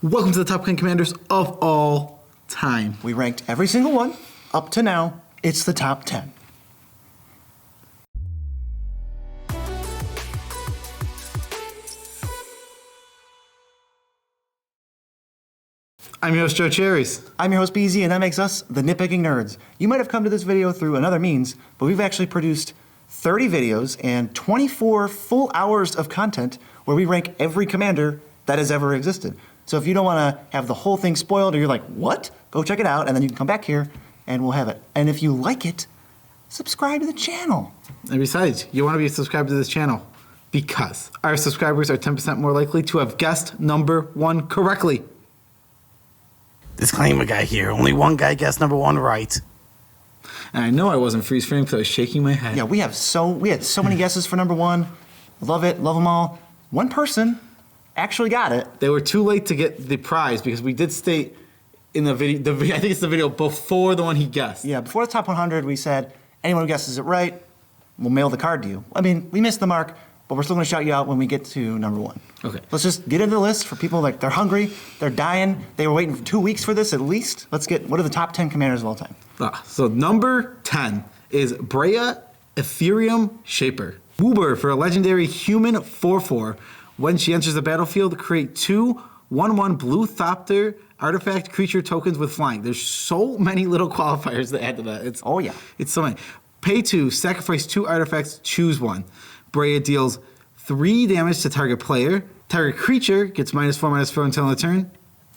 Welcome to the top 10 commanders of all time. We ranked every single one. Up to now, it's the top 10. I'm your host, Joe Cherries. I'm your host, BZ, and that makes us the Nitpicking Nerds. You might have come to this video through another means, but we've actually produced 30 videos and 24 full hours of content where we rank every commander that has ever existed. So if you don't want to have the whole thing spoiled or you're like, what? Go check it out, and then you can come back here and we'll have it. And if you like it, subscribe to the channel. And besides, you want to be subscribed to this channel because our subscribers are 10% more likely to have guessed number one correctly. Disclaimer guy here. Only one guy guessed number one right. And I know I wasn't freeze frame because I was shaking my head. Yeah, we had so many guesses for number one. Love it, love them all. One person actually got it. They were too late to get the prize because we did state in the video, I think it's the video before the one he guessed. Yeah, before the top 100, we said, anyone who guesses it right, we'll mail the card to you. I mean, we missed the mark, but we're still gonna shout you out when we get to number one. Okay. Let's just get into the list for people like, they're hungry, they're dying, they were waiting for 2 weeks for this at least. Let's get, what are the top 10 commanders of all time? So number 10 is Breya, Ethereum Shaper. Woober for a legendary human 4/4. When she enters the battlefield, create 2 1/1 blue Thopter artifact creature tokens with flying. There's so many little qualifiers that add to that. It's so many. Pay 2, sacrifice 2 artifacts, choose 1. Breya deals 3 damage to target player. Target creature gets -4/-4 until end of turn.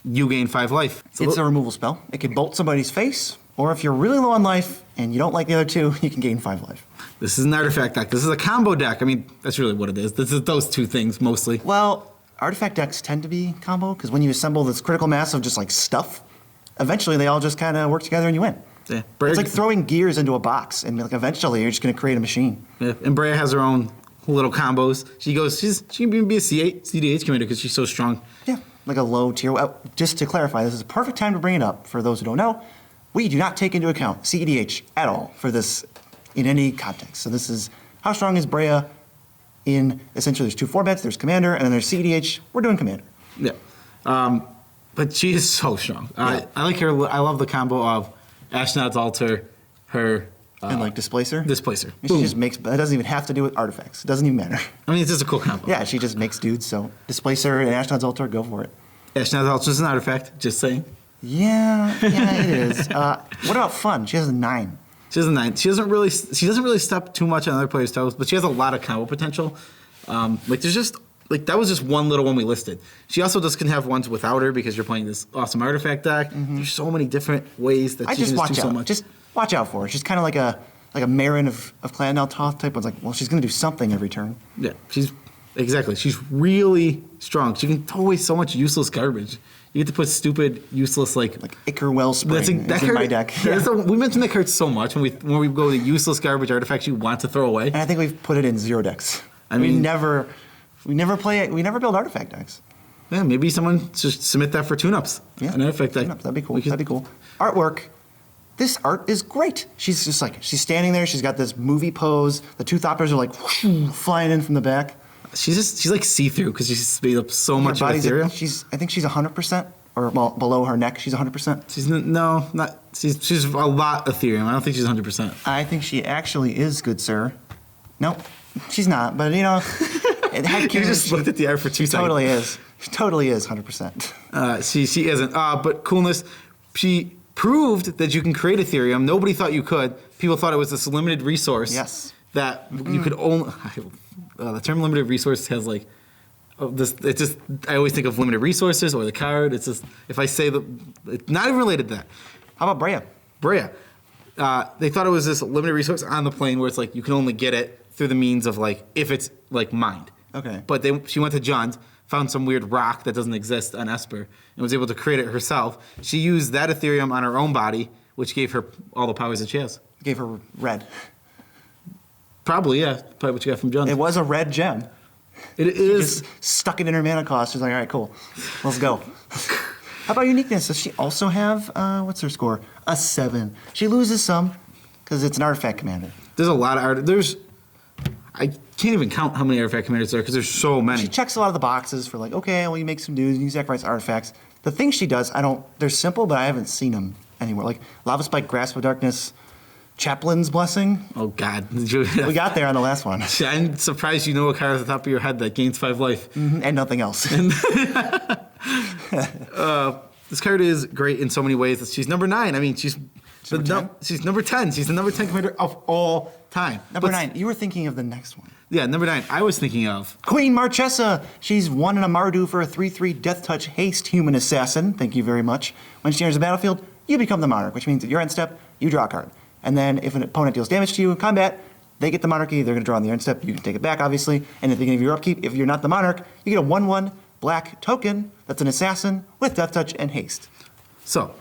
You gain 5 life. It's a removal spell. It can bolt somebody's face, or if you're really low on life and you don't like the other 2, you can gain 5 life. This is an artifact deck. This is a combo deck. I mean, that's really what it is. This is those 2 things mostly. Well, artifact decks tend to be combo, because when you assemble this critical mass of just like stuff, eventually they all just kind of work together and you win. Yeah. It's like throwing gears into a box, and like eventually you're just going to create a machine. Yeah. And Breya has her own little combos. She can even be a CDH commander because she's so strong. Yeah, like a low tier. Just to clarify, this is a perfect time to bring it up for those who don't know. We do not take into account CEDH at all for this in any context. So this is how strong is Breya in, essentially there's 2 formats, there's Commander, and then there's CEDH. We're doing Commander. Yeah. But she is so strong. Yeah. I like her. I love the combo of Ashnod's Altar, her... and like Displacer? Displacer. She just makes, that doesn't even have to do with artifacts. It doesn't even matter. I mean, it's just a cool combo. Yeah, she just makes dudes, so Displacer and Ashnod's Altar, go for it. Ashnod's Altar is an artifact, just saying. Yeah, it is. What about fun? She has a 9. She has a 9. She doesn't really step too much on other players' toes, but she has a lot of combo potential. That was just one little one we listed. She also just can have ones without her because you're playing this awesome artifact deck. Mm-hmm. There's so many different ways that she can just do so much. Just watch out for her. She's kind of like a Marin of Clan Toth type. It's like, well, she's going to do something every turn. Yeah, she's really strong. She can throw away so much useless garbage. You get to put stupid, useless like Ichor Wellspring is in my deck. Yeah. We mentioned that card so much when we go to useless garbage artifacts you want to throw away. And I think we've put it in 0 decks. We never build artifact decks. Yeah, maybe someone just submit that for tune-ups. Yeah, an artifact deck. That'd be cool. Artwork. This art is great. She's just like, she's standing there. She's got this movie pose. The 2 Thoppers are like whoosh, flying in from the back. She's like see-through because she's made up so much of Ethereum. I think she's 100%, or well, below her neck, she's 100%. She's a lot Ethereum. I don't think she's 100%. I think she actually is, good sir. Nope, she's not. But you know, you just looked at the art for 2 seconds. She totally is 100%. She isn't. But coolness, she proved that you can create Ethereum. Nobody thought you could. People thought it was this limited resource. Yes. That you could only. The term limited resource has like, I always think of limited resources or the card. It's just, if I say it's not even related to that. How about Breya? They thought it was this limited resource on the plane where it's like, you can only get it through the means of like, if it's like mined. Okay. But she went to Jund, found some weird rock that doesn't exist on Esper, and was able to create it herself. She used that Ethereum on her own body, which gave her all the powers that she has. Gave her red. Probably, yeah. Probably what you got from Jund. It was a red gem. It is. Just stuck it in her mana cost. She's like, all right, cool. Let's go. How about uniqueness? Does she also have, what's her score? A 7. She loses some because it's an artifact commander. There's a lot of art. can't even count how many artifact commanders there are because there's so many. She checks a lot of the boxes for like, okay, well, you make some dues, you sacrifice artifacts. The things she does, they're simple, but I haven't seen them anywhere. Like Lava Spike, Grasp of Darkness, Chaplain's Blessing. Oh, God. We got there on the last one. I'm surprised you know a card at the top of your head that gains 5 life. And nothing else. This card is great in so many ways. She's number 9. I mean, she's number 10. She's the number 10 commander of all time. Number 9. You were thinking of the next one. Yeah, number 9. I was thinking of Queen Marchesa. She's 1 in a Mardu for a 3/3 Death Touch Haste Human Assassin. Thank you very much. When she enters the battlefield, you become the monarch, which means at your end step, you draw a card. And then if an opponent deals damage to you in combat, they get the monarchy. They're going to draw on the end step. You can take it back, obviously. And at the beginning of your upkeep, if you're not the monarch, you get a 1/1 black token that's an assassin with Death Touch and Haste. So,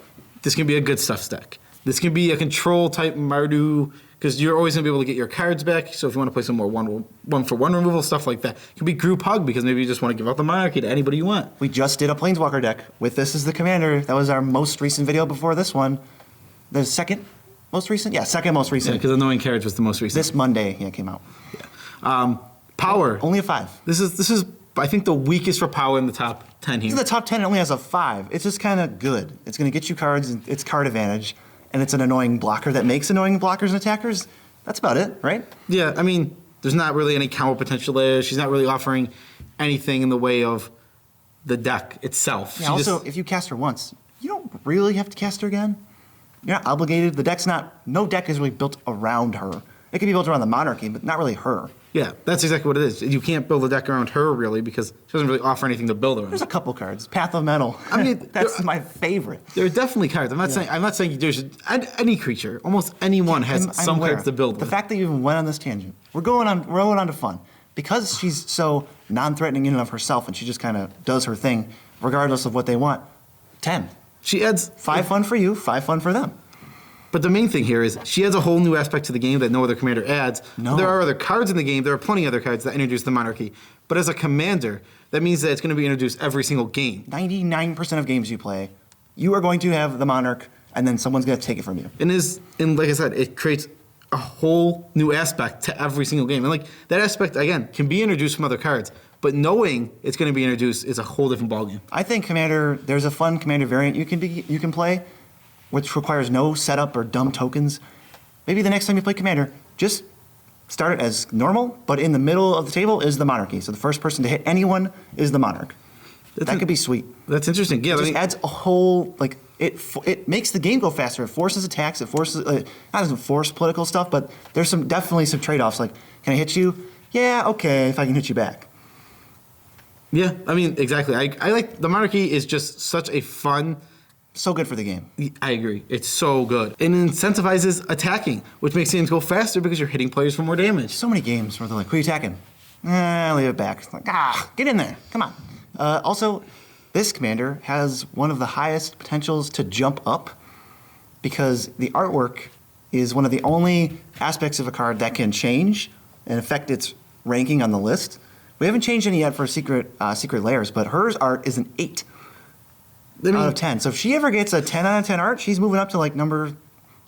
this can be a good stuff stack. This can be a control type Mardu, because you're always going to be able to get your cards back. So if you want to play some more one for one removal, stuff like that. It can be Group Hug, because maybe you just want to give out the monarchy to anybody you want. We just did a Planeswalker deck with this as the commander. That was our most recent video before this one. The second most recent? Yeah, second most recent. Yeah, because Annoying Carriage was the most recent. This Monday, yeah, it came out. Yeah. Power. Only a 5. This is I think the weakest for power in the top 10 here. In the top 10, it only has a 5. It's just kind of good. It's going to get you cards. It's card advantage. And it's an annoying blocker that makes annoying blockers and attackers. That's about it, right? Yeah, I mean, there's not really any combo potential there. She's not really offering anything in the way of the deck itself. Yeah, also, if you cast her once, you don't really have to cast her again. You're not obligated. The deck's not, no deck is really built around her. It can be built around the monarchy, but not really her. Yeah, that's exactly what it is. You can't build a deck around her, really, because she doesn't really offer anything to build around. There's a couple cards. Path of Metal. I mean, that's my favorite. There are definitely cards. I'm not saying there's any creature. Almost anyone has some cards to build with. The fact that you even went on this tangent, we're going on to fun. Because she's so non-threatening in and of herself, and she just kind of does her thing, regardless of what they want. 10. She adds 5 fun for you, 5 fun for them. But the main thing here is she adds a whole new aspect to the game that no other commander adds. No. There are other cards in the game. There are plenty of other cards that introduce the monarchy. But as a commander, that means that it's going to be introduced every single game. 99% of games you play, you are going to have the monarch, and then someone's going to take it from you. And like I said, it creates a whole new aspect to every single game. And like that aspect, again, can be introduced from other cards. But knowing it's going to be introduced is a whole different ballgame. I think Commander, there's a fun Commander variant you can play, which requires no setup or dumb tokens. Maybe the next time you play Commander, just start it as normal, but in the middle of the table is the monarchy. So the first person to hit anyone is the monarch. That could be sweet. That's interesting. Yeah, it just adds a whole, like, it makes the game go faster. It forces attacks. It forces, not doesn't force political stuff, but there's definitely some trade-offs. Like, can I hit you? Yeah, okay, if I can hit you back. Yeah, I mean, exactly. I like, the monarchy is just such a fun... So good for the game. I agree. It's so good. It incentivizes attacking, which makes games go faster because you're hitting players for more damage. So many games where they're like, who are you attacking? Leave it back. It's like, get in there. Come on. Also, this commander has one of the highest potentials to jump up because the artwork is one of the only aspects of a card that can change and affect its ranking on the list. We haven't changed any yet for secret layers, but hers art is an 8. Out of 10. So if she ever gets a 10 out of 10 art, she's moving up to like number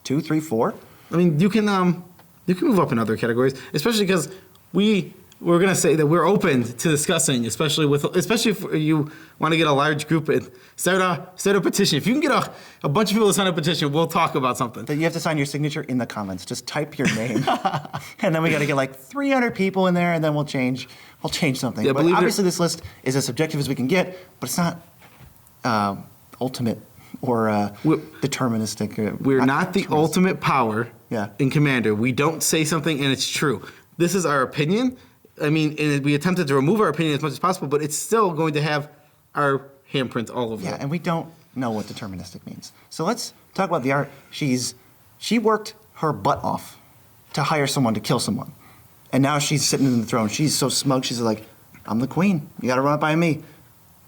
2, 3, 4. I mean, you can move up in other categories, especially because we're gonna say that we're open to discussing, especially if you want to get a large group and start a petition. If you can get a bunch of people to sign a petition, we'll talk about something. You have to sign your signature in the comments. Just type your name, and then we got to get like 300 people in there, and then we'll change something. Yeah, but obviously, this list is as subjective as we can get, but it's not ultimate or deterministic. We're not the ultimate power in Commander. We don't say something and it's true. This is our opinion. I mean, and we attempted to remove our opinion as much as possible, but it's still going to have our handprint all over it. Yeah, and we don't know what deterministic means. So let's talk about the art. She worked her butt off to hire someone to kill someone. And now she's sitting in the throne. She's so smug. She's like, I'm the queen. You got to run it by me.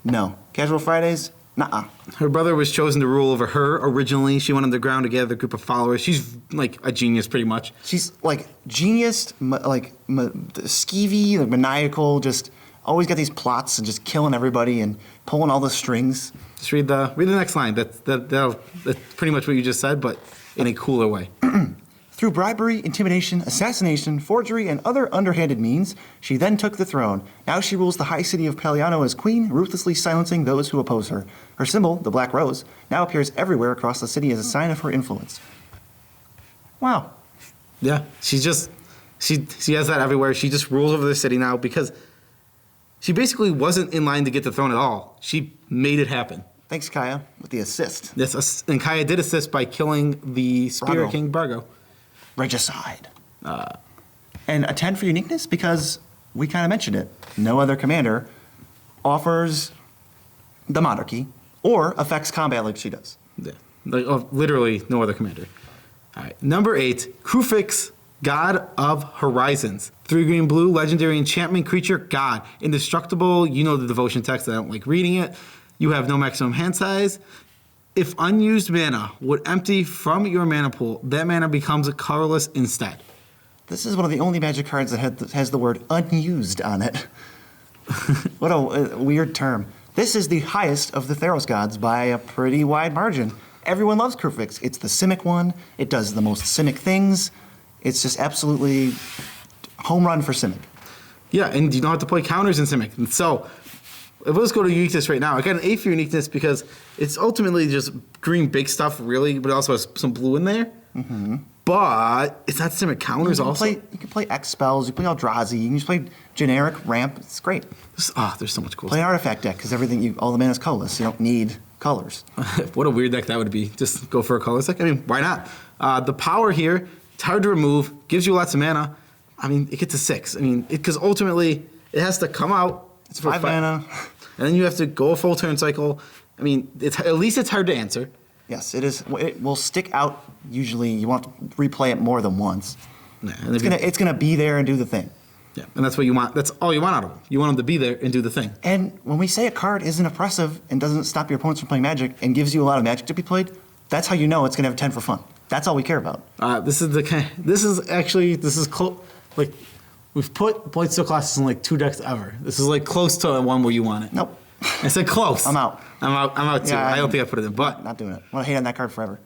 No. Casual Fridays? Nuh-uh. Her brother was chosen to rule over her originally. She went underground to gather a group of followers. She's like a genius, pretty much. She's like genius, skeevy, like maniacal, just always got these plots and just killing everybody and pulling all the strings. Just read the next line. That's pretty much what you just said, but in a cooler way. Through bribery, intimidation, assassination, forgery, and other underhanded means, she then took the throne. Now she rules the high city of Peliano as queen, ruthlessly silencing those who oppose her. Her symbol, the black rose, now appears everywhere across the city as a sign of her influence. Wow. Yeah, she has that everywhere. She just rules over the city now because she basically wasn't in line to get the throne at all. She made it happen. Thanks, Kaya, with the assist. Yes, and Kaya did assist by killing the Spirit Brago. King Bargo. Regicide. And a 10 for uniqueness because we kind of mentioned it. No other commander offers the monarchy or affects combat like she does. Yeah, literally no other commander. All right, number 8, Kruphix, God of Horizons. 3 green blue, legendary enchantment creature, God. Indestructible, you know the devotion text, I don't like reading it. You have no maximum hand size. If unused mana would empty from your mana pool, that mana becomes colorless instead. This is one of the only Magic cards that has the word unused on it. What a weird term. This is the highest of the Theros gods by a pretty wide margin. Everyone loves Kruphix. It's the Simic one. It does the most Simic things. It's just absolutely home run for Simic. Yeah, and you don't have to play counters in Simic. And so, let's go to uniqueness right now. I got an 8 for uniqueness because it's ultimately just green big stuff, really, but it also has some blue in there. Mm-hmm. But it's not Simic counters also. You can play X spells. You can play Eldrazi. You can just play generic ramp. It's great. There's so much cool Play an stuff. artifact deck because all the mana is colorless. You don't need colors. What a weird deck that would be. Just go for a colorless deck. I mean, why not? The power here, it's hard to remove, gives you lots of mana. I mean, it gets to 6. I mean, because ultimately, it has to come out. It's 5 mana. And then you have to go a full turn cycle. I mean, at least it's hard to answer. Yes, it is. It will stick out. Usually, you want to replay it more than once. Yeah, and It's gonna be there and do the thing. Yeah, and that's what you want. That's all you want out of them. You want them to be there and do the thing. And when we say a card isn't oppressive and doesn't stop your opponents from playing Magic and gives you a lot of Magic to be played, that's how you know it's gonna have a 10 for fun. That's all we care about. This is close. Like, we've put Blightsteel classes in like 2 decks ever. This is like close to the one where you want it. Nope. I said close. I'm out. I'm out too. Yeah, I don't think I put it in, but Not doing it. I want to hate on that card forever.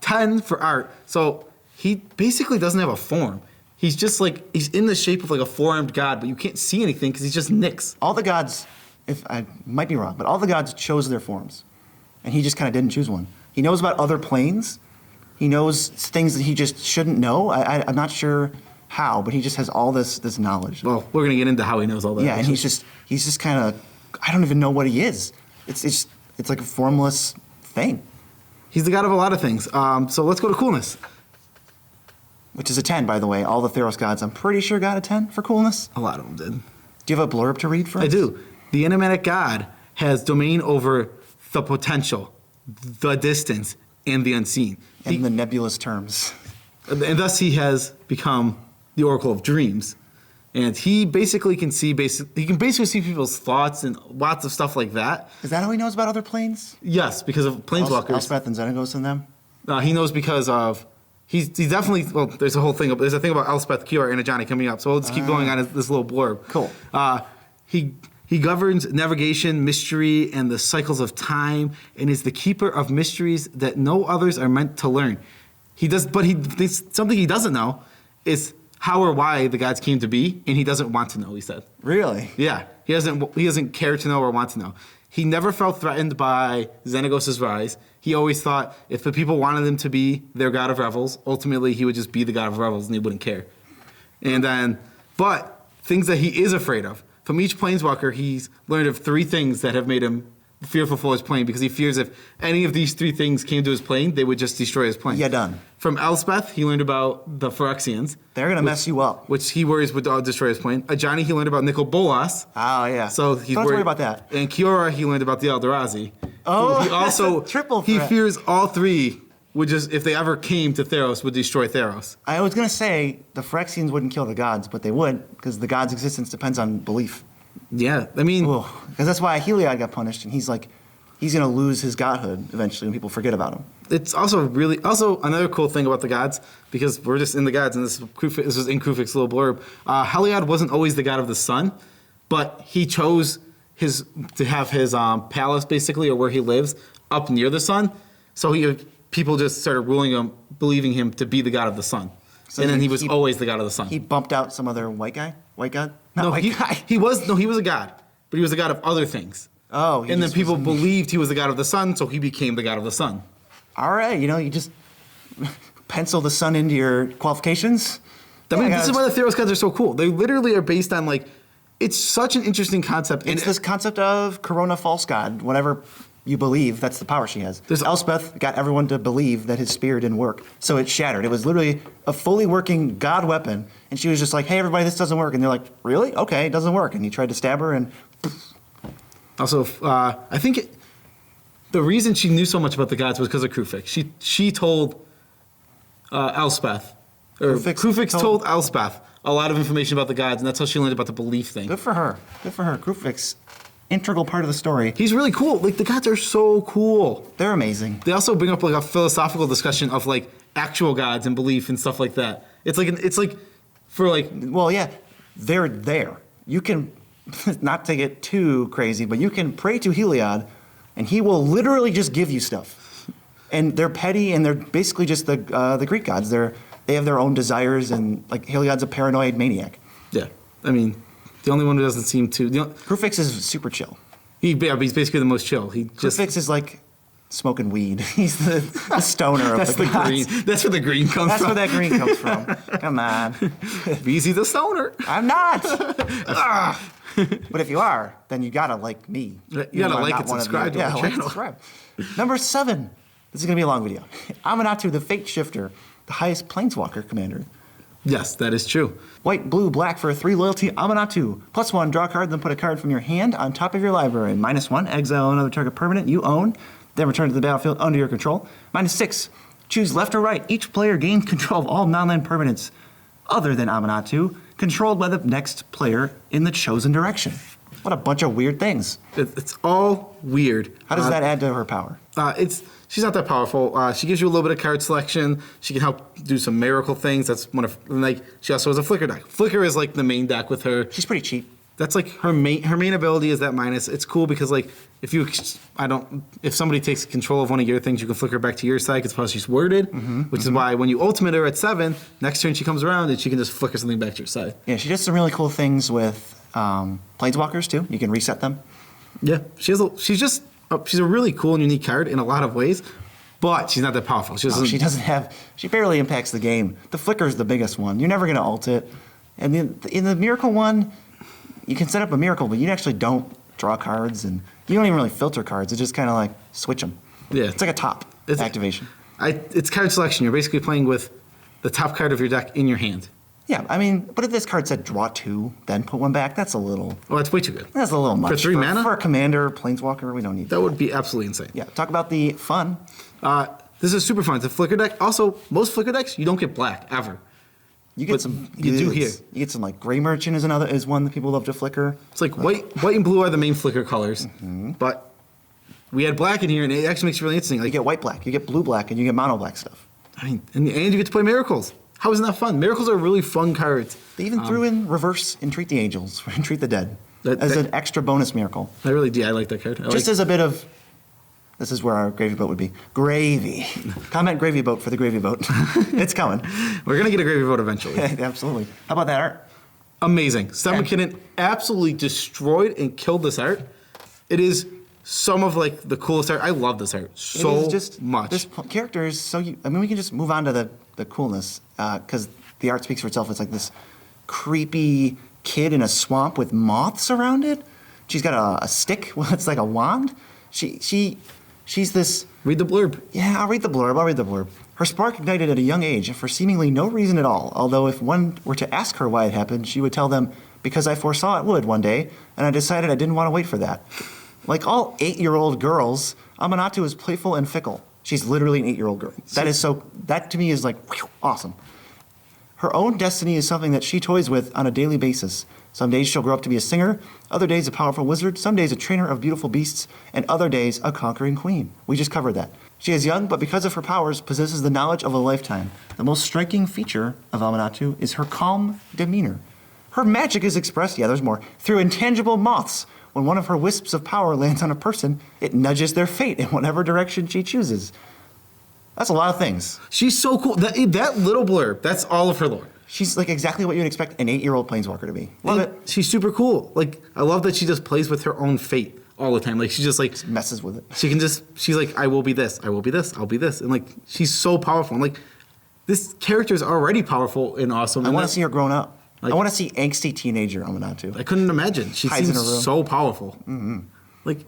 10 for art. So he basically doesn't have a form. He's just like, he's in the shape of like a 4-armed god, but you can't see anything because he's just Nyx. All the gods, if I might be wrong, but all the gods chose their forms. And he just kind of didn't choose one. He knows about other planes. He knows things that he just shouldn't know. I'm not sure how, but he just has all this knowledge. Well, we're gonna get into how he knows all that. Yeah, and he's just kind of, I don't even know what he is. It's like a formless thing. He's the god of a lot of things. So let's go to coolness. Which is a 10, by the way. All the Theros gods, I'm pretty sure, got a 10 for coolness. A lot of them did. Do you have a blurb to read for us? I do. The enigmatic god has domain over the potential, the distance, and the unseen. In the nebulous terms. And thus he has become the Oracle of Dreams. And he basically can see see people's thoughts and lots of stuff like that. Is that how he knows about other planes? Yes, because of planeswalkers. Elspeth and Xenagos and them? He knows because of he's definitely there's a thing about Elspeth, Kiora, and Ajani coming up. So let's keep going on this little blurb. Cool. He governs navigation, mystery, and the cycles of time, and is the keeper of mysteries that no others are meant to learn. Something he doesn't know is how or why the gods came to be, and he doesn't want to know, he said. Really? Yeah, he doesn't care to know or want to know. He never felt threatened by Xenagos' rise. He always thought if the people wanted him to be their god of revels, ultimately he would just be the god of revels and he wouldn't care. But things that he is afraid of. From each planeswalker, he's learned of 3 things that have made him fearful for his plane because he fears if any of these 3 things came to his plane, they would just destroy his plane. Yeah, done. From Elspeth, he learned about the Phyrexians. They're going to mess you up. Which he worries would destroy his plane. Ajani, he learned about Nicol Bolas. Oh, yeah. So he's Don't worried worry about that. And Kiora, he learned about the Eldrazi. Oh, he also that's a triple he threat. fears all 3 would just, if they ever came to Theros, would destroy Theros. I was going to say the Phyrexians wouldn't kill the gods, but they would because the gods' existence depends on belief. Yeah, I mean, Because that's why Heliod got punished, and he's going to lose his godhood eventually when people forget about him. it's also another cool thing about the gods, because we're just in the gods, and this was in Kruphix's little blurb. Heliod wasn't always the god of the sun, but he chose to have his palace, basically, or where he lives, up near the sun. So people just started ruling him, believing him to be the god of the sun. So and then he was always the god of the sun. He bumped out some other white guy? White god? He was a god, but he was a god of other things. Oh, and then people believed he was the god of the sun, so he became the god of the sun. All right, you just pencil the sun into your qualifications. This is why the Theros gods are so cool. They literally are based on it's such an interesting concept. It's this concept of Corona false god, whatever you believe, that's the power she has. Elspeth got everyone to believe that his spear didn't work, so it shattered. It was literally a fully working god weapon, and she was just like, hey, everybody, this doesn't work. And they're like, really? Okay, it doesn't work. And he tried to stab her, and also, I think the reason she knew so much about the gods was because of Kruphix. She told Elspeth, or Kruphix told Elspeth a lot of information about the gods, and that's how she learned about the belief thing. Good for her. Good for her. Kruphix, integral part of the story. He's really cool. The gods are so cool. They're amazing. They also bring up a philosophical discussion of actual gods and belief and stuff like that. Well, yeah, they're there. You can, not to get too crazy, but you can pray to Heliod, and he will literally just give you stuff. And they're petty, and they're basically just the Greek gods. They have their own desires, and Heliod's a paranoid maniac. Yeah, I mean, the only one who doesn't seem to. Kruphix is super chill. He's basically the most chill. Kruphix is like smoking weed. He's the stoner of the gods. Green. That's where the green comes from. That's where that green comes from. Come on. BZ's a stoner. I'm not. But if you are, then you gotta like me. You gotta like and subscribe to our channel. Subscribe. Number 7. This is gonna be a long video. Aminatou, the Fate Shifter, the highest Planeswalker commander. Yes, that is true. White, blue, black for a 3 loyalty Aminatou. +1, draw a card, then put a card from your hand on top of your library. -1, exile another target permanent you own, then return to the battlefield under your control. -6, choose left or right. Each player gains control of all non-land permanents other than Aminatou, controlled by the next player in the chosen direction. What a bunch of weird things. It's all weird. How does that add to her power? She's not that powerful. She gives you a little bit of card selection. She can help do some miracle things. That's one of she also has a flicker deck. Flicker is the main deck with her. She's pretty cheap. That's her main ability is that minus. It's cool because if somebody takes control of one of your things, you can flicker back to your side because she's worded, which is why when you ultimate her at 7, next turn she comes around and she can just flicker something back to your side. Yeah, she does some really cool things with Planeswalkers too. You can reset them. Yeah, she's a really cool and unique card in a lot of ways, but she's not that powerful. She barely impacts the game. The flicker is the biggest one. You're never going to ult it. And in the miracle one, you can set up a miracle, but you actually don't draw cards, and you don't even really filter cards. It's just kind of switch them. Yeah. It's like a top activation. It's card selection. You're basically playing with the top card of your deck in your hand. Yeah, I mean, but if this card said draw 2, then put 1 back, that's a little... Oh, that's way too good. That's a little much. For 3 mana? For a commander, planeswalker, we don't need that. That would be absolutely insane. Yeah, talk about the fun. This is super fun. It's a flicker deck. Also, most flicker decks, you don't get black, ever. You get some... You do here. You get some, Gray Merchant is one that people love to flicker. It's white and blue are the main flicker colors, but we had black in here, and it actually makes it really interesting. You get white-black, you get blue-black, and you get mono-black stuff. I mean, and you get to play miracles. How isn't that fun? Miracles are really fun cards. They even threw in reverse Entreat the Angels, Entreat the Dead, as an extra bonus miracle. I really do. I like that card. As a bit of, this is where our gravy boat would be. Gravy. Comment gravy boat for the gravy boat. It's coming. We're going to get a gravy boat eventually. Absolutely. How about that art? Amazing. Steph McKinnon absolutely destroyed and killed this art. It is some of the coolest art. I love this art so much. This character is so... we can just move on to the coolness, because the art speaks for itself. It's this creepy kid in a swamp with moths around it. She's got a stick. It's like a wand. She's this... Read the blurb. Yeah, I'll read the blurb. Her spark ignited at a young age for seemingly no reason at all, although if one were to ask her why it happened, she would tell them, because I foresaw it would one day, and I decided I didn't want to wait for that. Like all 8-year-old girls, Aminatou is playful and fickle. She's literally an 8-year-old girl. That to me is awesome. Her own destiny is something that she toys with on a daily basis. Some days she'll grow up to be a singer, other days a powerful wizard, some days a trainer of beautiful beasts, and other days a conquering queen. We just covered that. She is young, but because of her powers, possesses the knowledge of a lifetime. The most striking feature of Aminatou is her calm demeanor. Her magic is expressed, there's more, through intangible moths. When one of her wisps of power lands on a person, it nudges their fate in whatever direction she chooses. That's a lot of things. She's so cool. That little blurb, that's all of her lore. She's like exactly what you'd expect an 8-year-old planeswalker to be. Love it. She's super cool. Like, I love that she just plays with her own fate all the time. Like, she just like Messes with it. she's like, I will be this, I will be this, I'll be this. And like, she's so powerful. And like, this character is already powerful and awesome. I And want to see her grown up. Like- I want to see angsty teenager Aminatou. I couldn't imagine. She Hides in seems her room. so powerful. Like,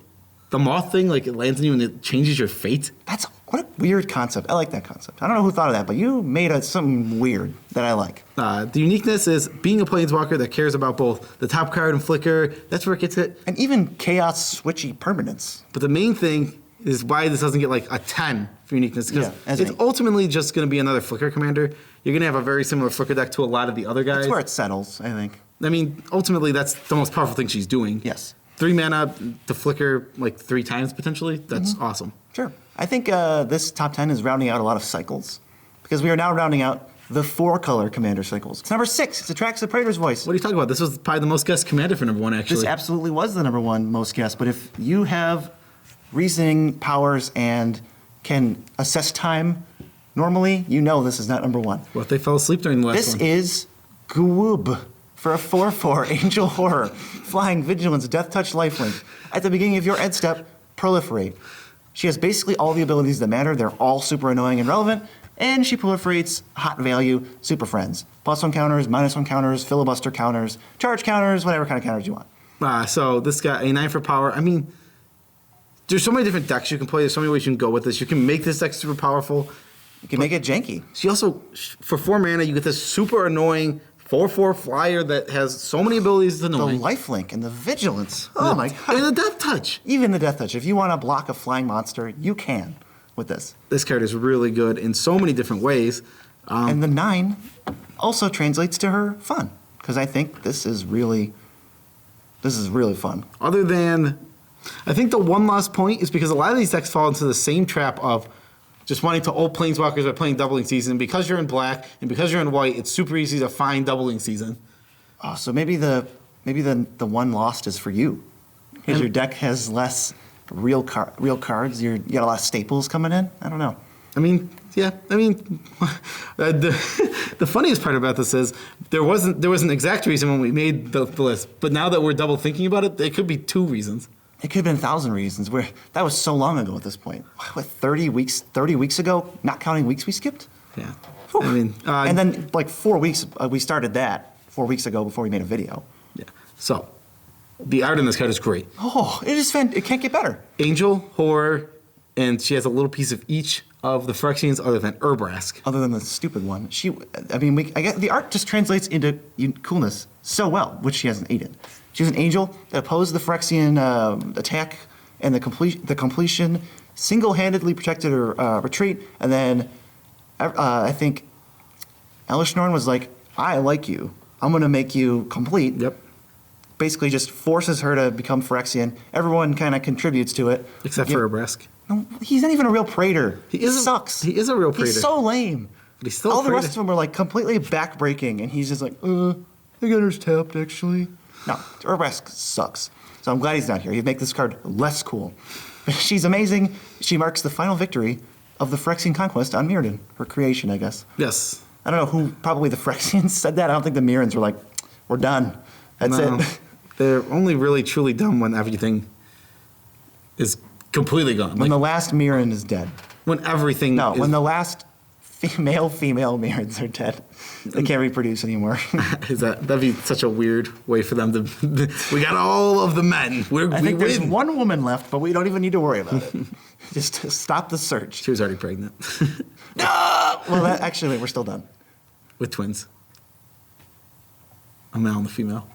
the moth thing, like, it lands on you and it changes your fate. That's what a weird concept. I like that concept. I don't know who thought of that, but you made something weird that I like. The uniqueness is being a planeswalker that cares about both the top card and flicker. That's where it gets it. And even chaos switchy permanence. But the main thing is why this doesn't get like a 10 for uniqueness, because Yeah, as it's an 8. ultimately just going to be another flicker commander. You're going to have a very similar flicker deck to a lot of the other guys. That's where it settles, I think. I mean, ultimately, that's the most powerful thing she's doing. Yes. 3 mana to flicker like 3 times potentially. That's awesome. Sure. I think this top 10 is rounding out a lot of cycles because we are now rounding out the 4-color commander cycles. It's number 6. It's Atraxa Praetor's Voice. What are you talking about? This was probably the most guessed commander for number 1, actually. This absolutely was the number 1 most guessed, but if you have reasoning powers and can assess time normally, you know this is not number 1. What if they fell asleep during the last This one? is Gwoob for a 4/4 Angel Horror, Flying Vigilance, Death Touch, Lifelink. At the beginning of your end step, proliferate. She has basically all the abilities that matter. They're all super annoying and relevant, and she proliferates hot value super friends. +1 counters, -1 counters, filibuster counters, charge counters, whatever kind of counters you want. So this got a 9 for power. I mean, there's so many different decks you can play. There's so many ways you can go with this. You can make this deck super powerful. You can make it janky. She also, for 4 mana, you get this super annoying 4/4 flyer that has so many abilities to The annoy. lifelink and the vigilance. Oh my god. And the death touch. Even the death touch. If you want to block a flying monster, you can with this. This card is really good in so many different ways. And the 9 also translates to her fun because I think this is really fun. Other than, I think the one last point is because a lot of these decks fall into the same trap of just wanting to ult planeswalkers by playing doubling season. Because you're in black and because you're in white, it's super easy to find doubling season. Oh, so maybe the one lost is for you because your deck has less real cards. You got a lot of staples coming in. I don't know. I mean, yeah. I mean, the funniest part about this is there was an exact reason when we made the list, but now that we're double thinking about it, there could be 2 reasons. It could have been 1,000 reasons. That was so long ago at this point. What, 30 weeks ago, not counting weeks we skipped? Yeah. Whew. I mean, and then like 4 weeks, we started that 4 weeks ago before we made a video. yeah. So, the art in this card is great. Oh, it can't get better. Angel, Horror, and she has a little piece of each of the Phyrexians other than Urbrask. Other than the stupid one, I get the art just translates into coolness so well, which she hasn't aided. She's an angel that opposed the Phyrexian attack and the completion, single-handedly protected her retreat, and then I think Elishnorn was like, I like you. I'm going to make you complete. Yep. Basically just forces her to become Phyrexian. Everyone kind of contributes to it. Except for Urbrask. No, he's not even a real Praetor. He is a- sucks. he is a real Praetor. He's so lame. But he's still a All the rest Praetor. of them are like completely backbreaking, and he's just like, I got hers tapped actually. No, Urbrask sucks. So I'm glad he's not here. He'd make this card less cool. She's amazing. She marks the final victory of the Phyrexian conquest on Mirrodin, her creation, I guess. Yes. I don't know who, probably the Phyrexians said that. I don't think the Mirrans were like, we're done. That's No, it. They're only really truly dumb when everything is completely gone. When Like, the last Mirran is dead. when everything No, is... when the last female Mirrans are dead. They can't reproduce anymore. That'd be such a weird way for them to... We got all of the men. We I think there's win. one woman left, but we don't even need to worry about it. Just stop the search. She was already pregnant. Well, actually, we're still done. With twins. A male and a female.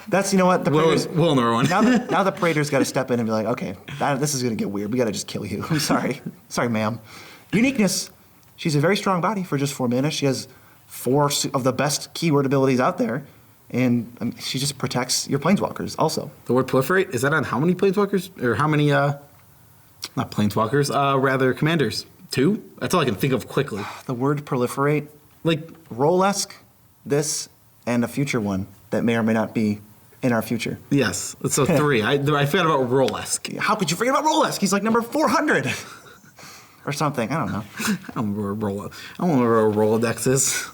That's, you know what? The Praetors, Will number 1. now the Praetor's got to step in and be like, okay, this is going to get weird. We got to just kill you. I'm sorry. Sorry, ma'am. Uniqueness. She's a very strong body for just 4 mana. She has 4 of the best keyword abilities out there. And she just protects your planeswalkers also. The word proliferate, is that on how many planeswalkers? Or how many, not planeswalkers, rather commanders? 2? That's all I can think of quickly. The word proliferate, Like, Rolesk, this, and a future one that may or may not be in our future. yes. So 3. I forgot about Rolesk. How could you forget about Rolesk? He's like number 400. or something. I don't know. I don't remember what a Rolodex is.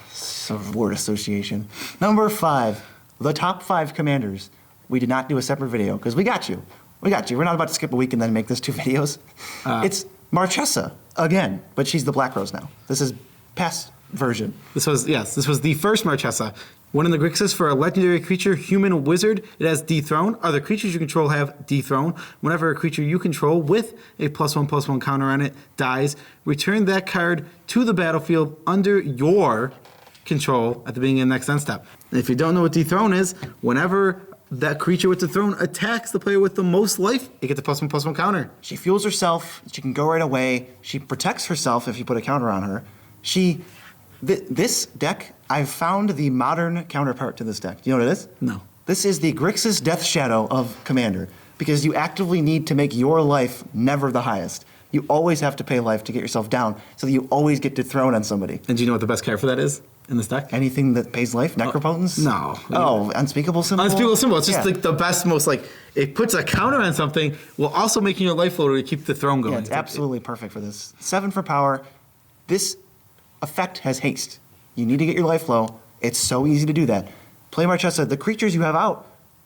It's a word association. Number 5, the top 5 commanders. We did not do a separate video because we got you. We got you. We're not about to skip a week and then make this 2 videos. It's Marchesa again, but she's the Black Rose now. This is past version. This was the first Marchesa. One in the Grixis for a legendary creature, human wizard. It has Dethrone. Other creatures you control have Dethrone. Whenever a creature you control with a +1/+1 counter on it dies, return that card to the battlefield under your control at the beginning of the next end step. And if you don't know what Dethrone is, whenever that creature with the throne attacks the player with the most life, it gets a +1/+1 counter. She fuels herself. She can go right away. She protects herself if you put a counter on her. This deck, I've found the modern counterpart to this deck. Do you know what it is? No. This is the Grixis Death Shadow of Commander, because you actively need to make your life never the highest. You always have to pay life to get yourself down, so that you always get dethroned on somebody. And do you know what the best card for that is in this deck? Anything that pays life? Necropotence? No. Oh, Unspeakable Symbol? Unspeakable Symbol. It's just Yeah. like the best, most like, it puts a counter on something while also making your life lower to keep the throne going. Yeah, it's absolutely perfect for this. 7 for power. This effect has haste. You need to get your life low. It's so easy to do that. Play Marchesa. The creatures you have out,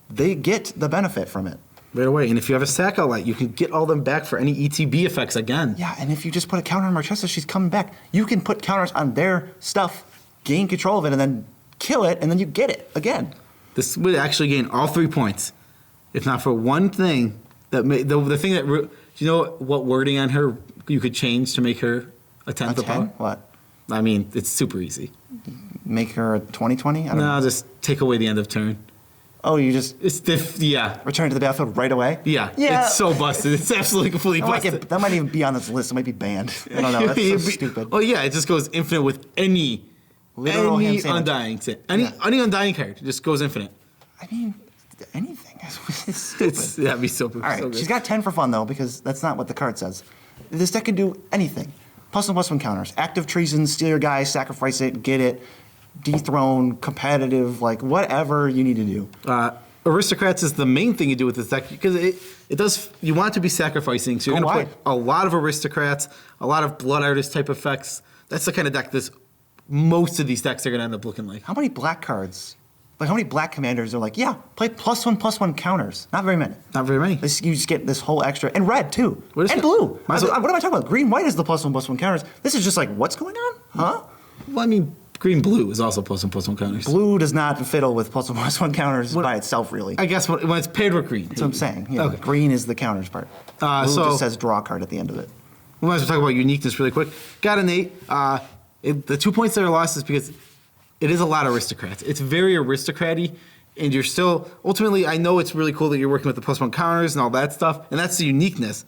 they get the benefit from it. Right away. And if you have a sack outlet, you can get all them back for any ETB effects again. Yeah, and if you just put a counter on Marchesa, she's coming back. You can put counters on their stuff, gain control of it, and then kill it, and then you get it again. This would actually gain all 3 points, if not for one thing that made the thing that. Do you know what wording on her you could change to make her a 10th A of power? 10? What? I mean, it's super easy. Make her a 20/20? I don't know. No, just take away the end of turn. Oh, you just Yeah. return to the battlefield right away? Yeah. Yeah. It's so busted. It's absolutely completely busted. That might even be on this list. It might be banned. I don't know. That's so stupid. Oh yeah, it just goes infinite with any Literal ham sandwich. undying any undying card. It just goes infinite. I mean, anything. It's stupid. That'd be so. All right, so good. she's got 10 for fun, though, because that's not what the card says. This deck can do anything. +1/+1 counters. Active treason, steal your guy, sacrifice it, get it, dethrone, competitive, like whatever you need to do. Aristocrats is the main thing you do with this deck because it does. You want it to be sacrificing, so you're Go going to wide. put a lot of Aristocrats, a lot of Blood Artist type effects. That's the kind of deck most of these decks are going to end up looking like. How many black cards? Like, how many black commanders are like, yeah, play +1/+1 counters? Not very many. Not very many. You just get this whole extra. And red, too. What is and it? blue. Might as well- What am I talking about? Green, white is the +1/+1 counters. This is just like, what's going on? Huh? Well, I mean, green blue is also +1/+1 counters. Blue does not fiddle with +1/+1 counters by itself, really. I guess when it's paired with green. That's what I'm saying. Yeah, Okay. green is the counters part. Blue so- just says draw card at the end of it. We might as well talk about uniqueness really quick. Got an 8. The 2 points that are lost is because it is a lot of aristocrats. It's very aristocrat-y, and you're still ultimately. I know it's really cool that you're working with the +1 counters and all that stuff, and that's the uniqueness.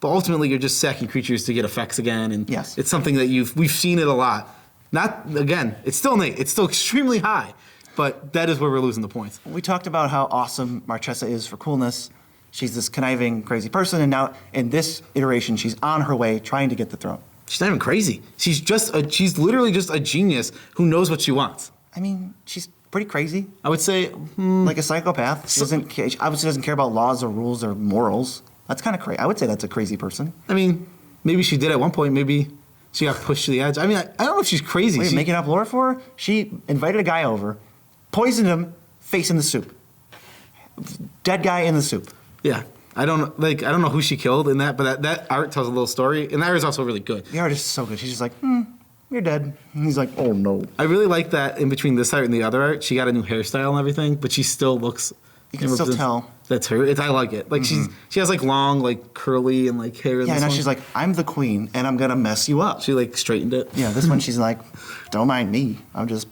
But ultimately, you're just sacking creatures to get effects again, and Yes. it's something that we've seen it a lot. Not again. It's still an 8. It's still extremely high, but that is where we're losing the points. We talked about how awesome Marchesa is for coolness. She's this conniving, crazy person, and now in this iteration, she's on her way trying to get the throne. She's not even crazy. She's literally just a genius who knows what she wants. I mean, she's pretty crazy, I would say. like a psychopath. She obviously doesn't care about laws or rules or morals. That's kind of crazy. I would say that's a crazy person. I mean, maybe she did at one point. Maybe she got pushed to the edge. I mean, I don't know if she's crazy. Wait, making up lore for her? She invited a guy over, poisoned him, face in the soup. Dead guy in the soup. Yeah. I don't know who she killed in that, but that art tells a little story, and that art is also really good. The art is so good. She's just like, you're dead. And he's like, oh no. I really like that in between this art and the other art, she got a new hairstyle and everything, but she still looks. You can still tell. That's her. I like it. Like she has like long, like curly and like hair. In Yeah, this now one. she's like, I'm the queen, and I'm gonna mess you up. She like straightened it. Yeah, this one she's like, don't mind me. I'm just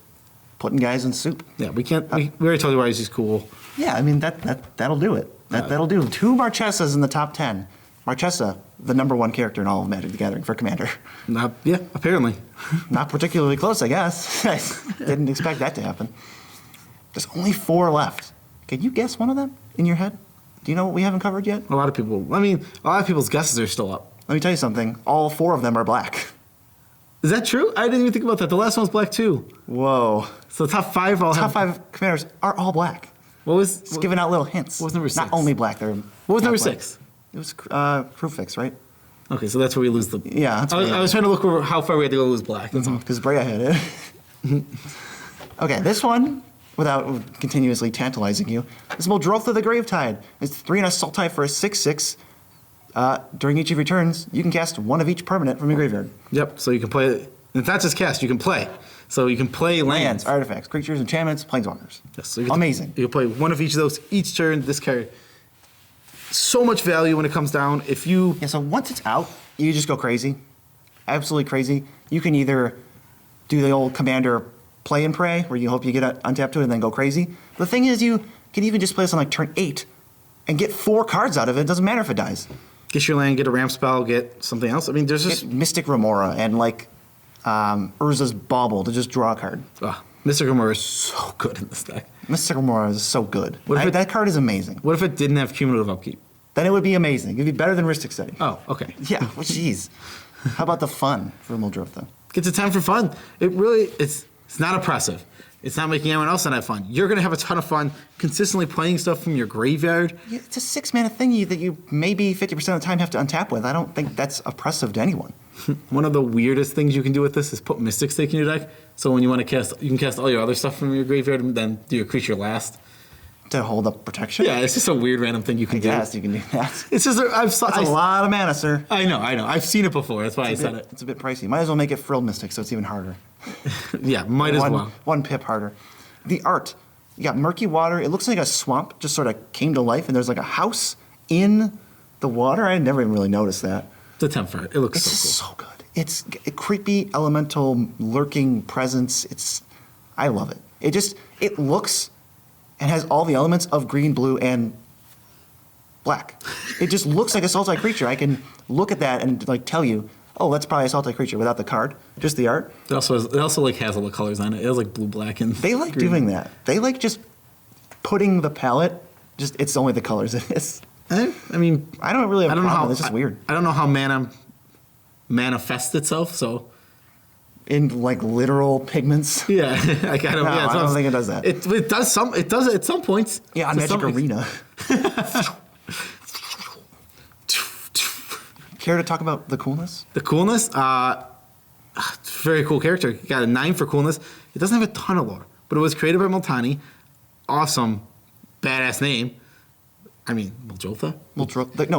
putting guys in soup. Yeah, we can't. We already told you why she's cool. Yeah, I mean that'll do it. That'll do. 2 Marchesas in the top 10. Marchesa, the #1 character in all of Magic the Gathering for Commander. Yeah, apparently. Not particularly close, I guess. I didn't expect that to happen. There's only 4 left. Can you guess one of them in your head? Do you know what we haven't covered yet? A lot of people's guesses are still up. Let me tell you something. All 4 of them are black. Is that true? I didn't even think about that. The last one was black too. Whoa. So the top 5 all Top have. 5 commanders are all black. What was? Just giving out little hints. What was number 6? Not only black, they're What was not number black. 6? It was Kruphix, right? Okay, so that's where we lose the. Yeah, that's I was trying to look over how far we had to go to lose black. That's all. Because Breya had it. Okay, this one, without continuously tantalizing you, is Muldrotha the Gravetide. It's 3 and a Sultai for a 6/6. During each of your turns, you can cast one of each permanent from your graveyard. Yep. So you can play. It's not just cast. You can play. So you can play lands. Artifacts, creatures, enchantments, planeswalkers. Yes, so Amazing. You can play one of each of those each turn. This card. So much value when it comes down. If you. Yeah, so once it's out, you just go crazy. Absolutely crazy. You can either do the old commander play and pray, where you hope you get untapped to it and then go crazy. The thing is, you can even just play this on like turn 8 and get 4 cards out of it. It doesn't matter if it dies. Get your land, get a ramp spell, get something else. I mean, there's just. Get Mystic Remora and like Urza's Bauble to just draw a card. Mystic Remora is so good in this deck. Mystic Remora is so good. What if That card is amazing. What if it didn't have cumulative upkeep? Then it would be amazing. It'd be better than Rhystic Study. Oh, okay. Yeah, well, jeez. How about the fun for Muldrotha? Get to time for fun. It really, it's not oppressive. It's not making anyone else not have fun. You're gonna have a ton of fun consistently playing stuff from your graveyard. Yeah, it's a 6-mana thingy that you maybe 50% of the time have to untap with. I don't think that's oppressive to anyone. One of the weirdest things you can do with this is put Mystic Stake in your deck. So when you want to cast, you can cast all your other stuff from your graveyard and then do your creature last. To hold up protection? Yeah, it's just a weird random thing you can do. Yes, you can do that. It's just That's a lot of mana, sir. I know. I've seen it before. That's why I said it. It's a bit pricey. Might as well make it Frilled Mystic so it's even harder. Yeah, might as well. 1 pip harder. The art. You got murky water. It looks like a swamp just sort of came to life, and there's like a house in the water. I never even really noticed that. It's a temp for it. It looks It's so cool. so good. It's a creepy elemental lurking presence. I love it. It looks and has all the elements of green, blue, and black. It just looks like a Sultai creature. I can look at that and like tell you, oh, that's probably a Sultai creature without the card, just the art. It also like has all the colors on it. It has like blue, black, and They like green. doing that. They like just putting the palette. Just it's only the colors it is. I mean, I don't really have a know problem. how It's just weird. I don't know how mana manifests itself. So In like literal pigments. yeah, like, I don't. No, yeah, I don't think it does that. It does some. It does it at some points. Yeah, on To Magic some- Arena. Care to talk about the coolness? The coolness, very cool character. Got a 9 for coolness. It doesn't have a ton of lore, but it was created by Multani. Awesome, badass name. I mean, Muldrotha? No,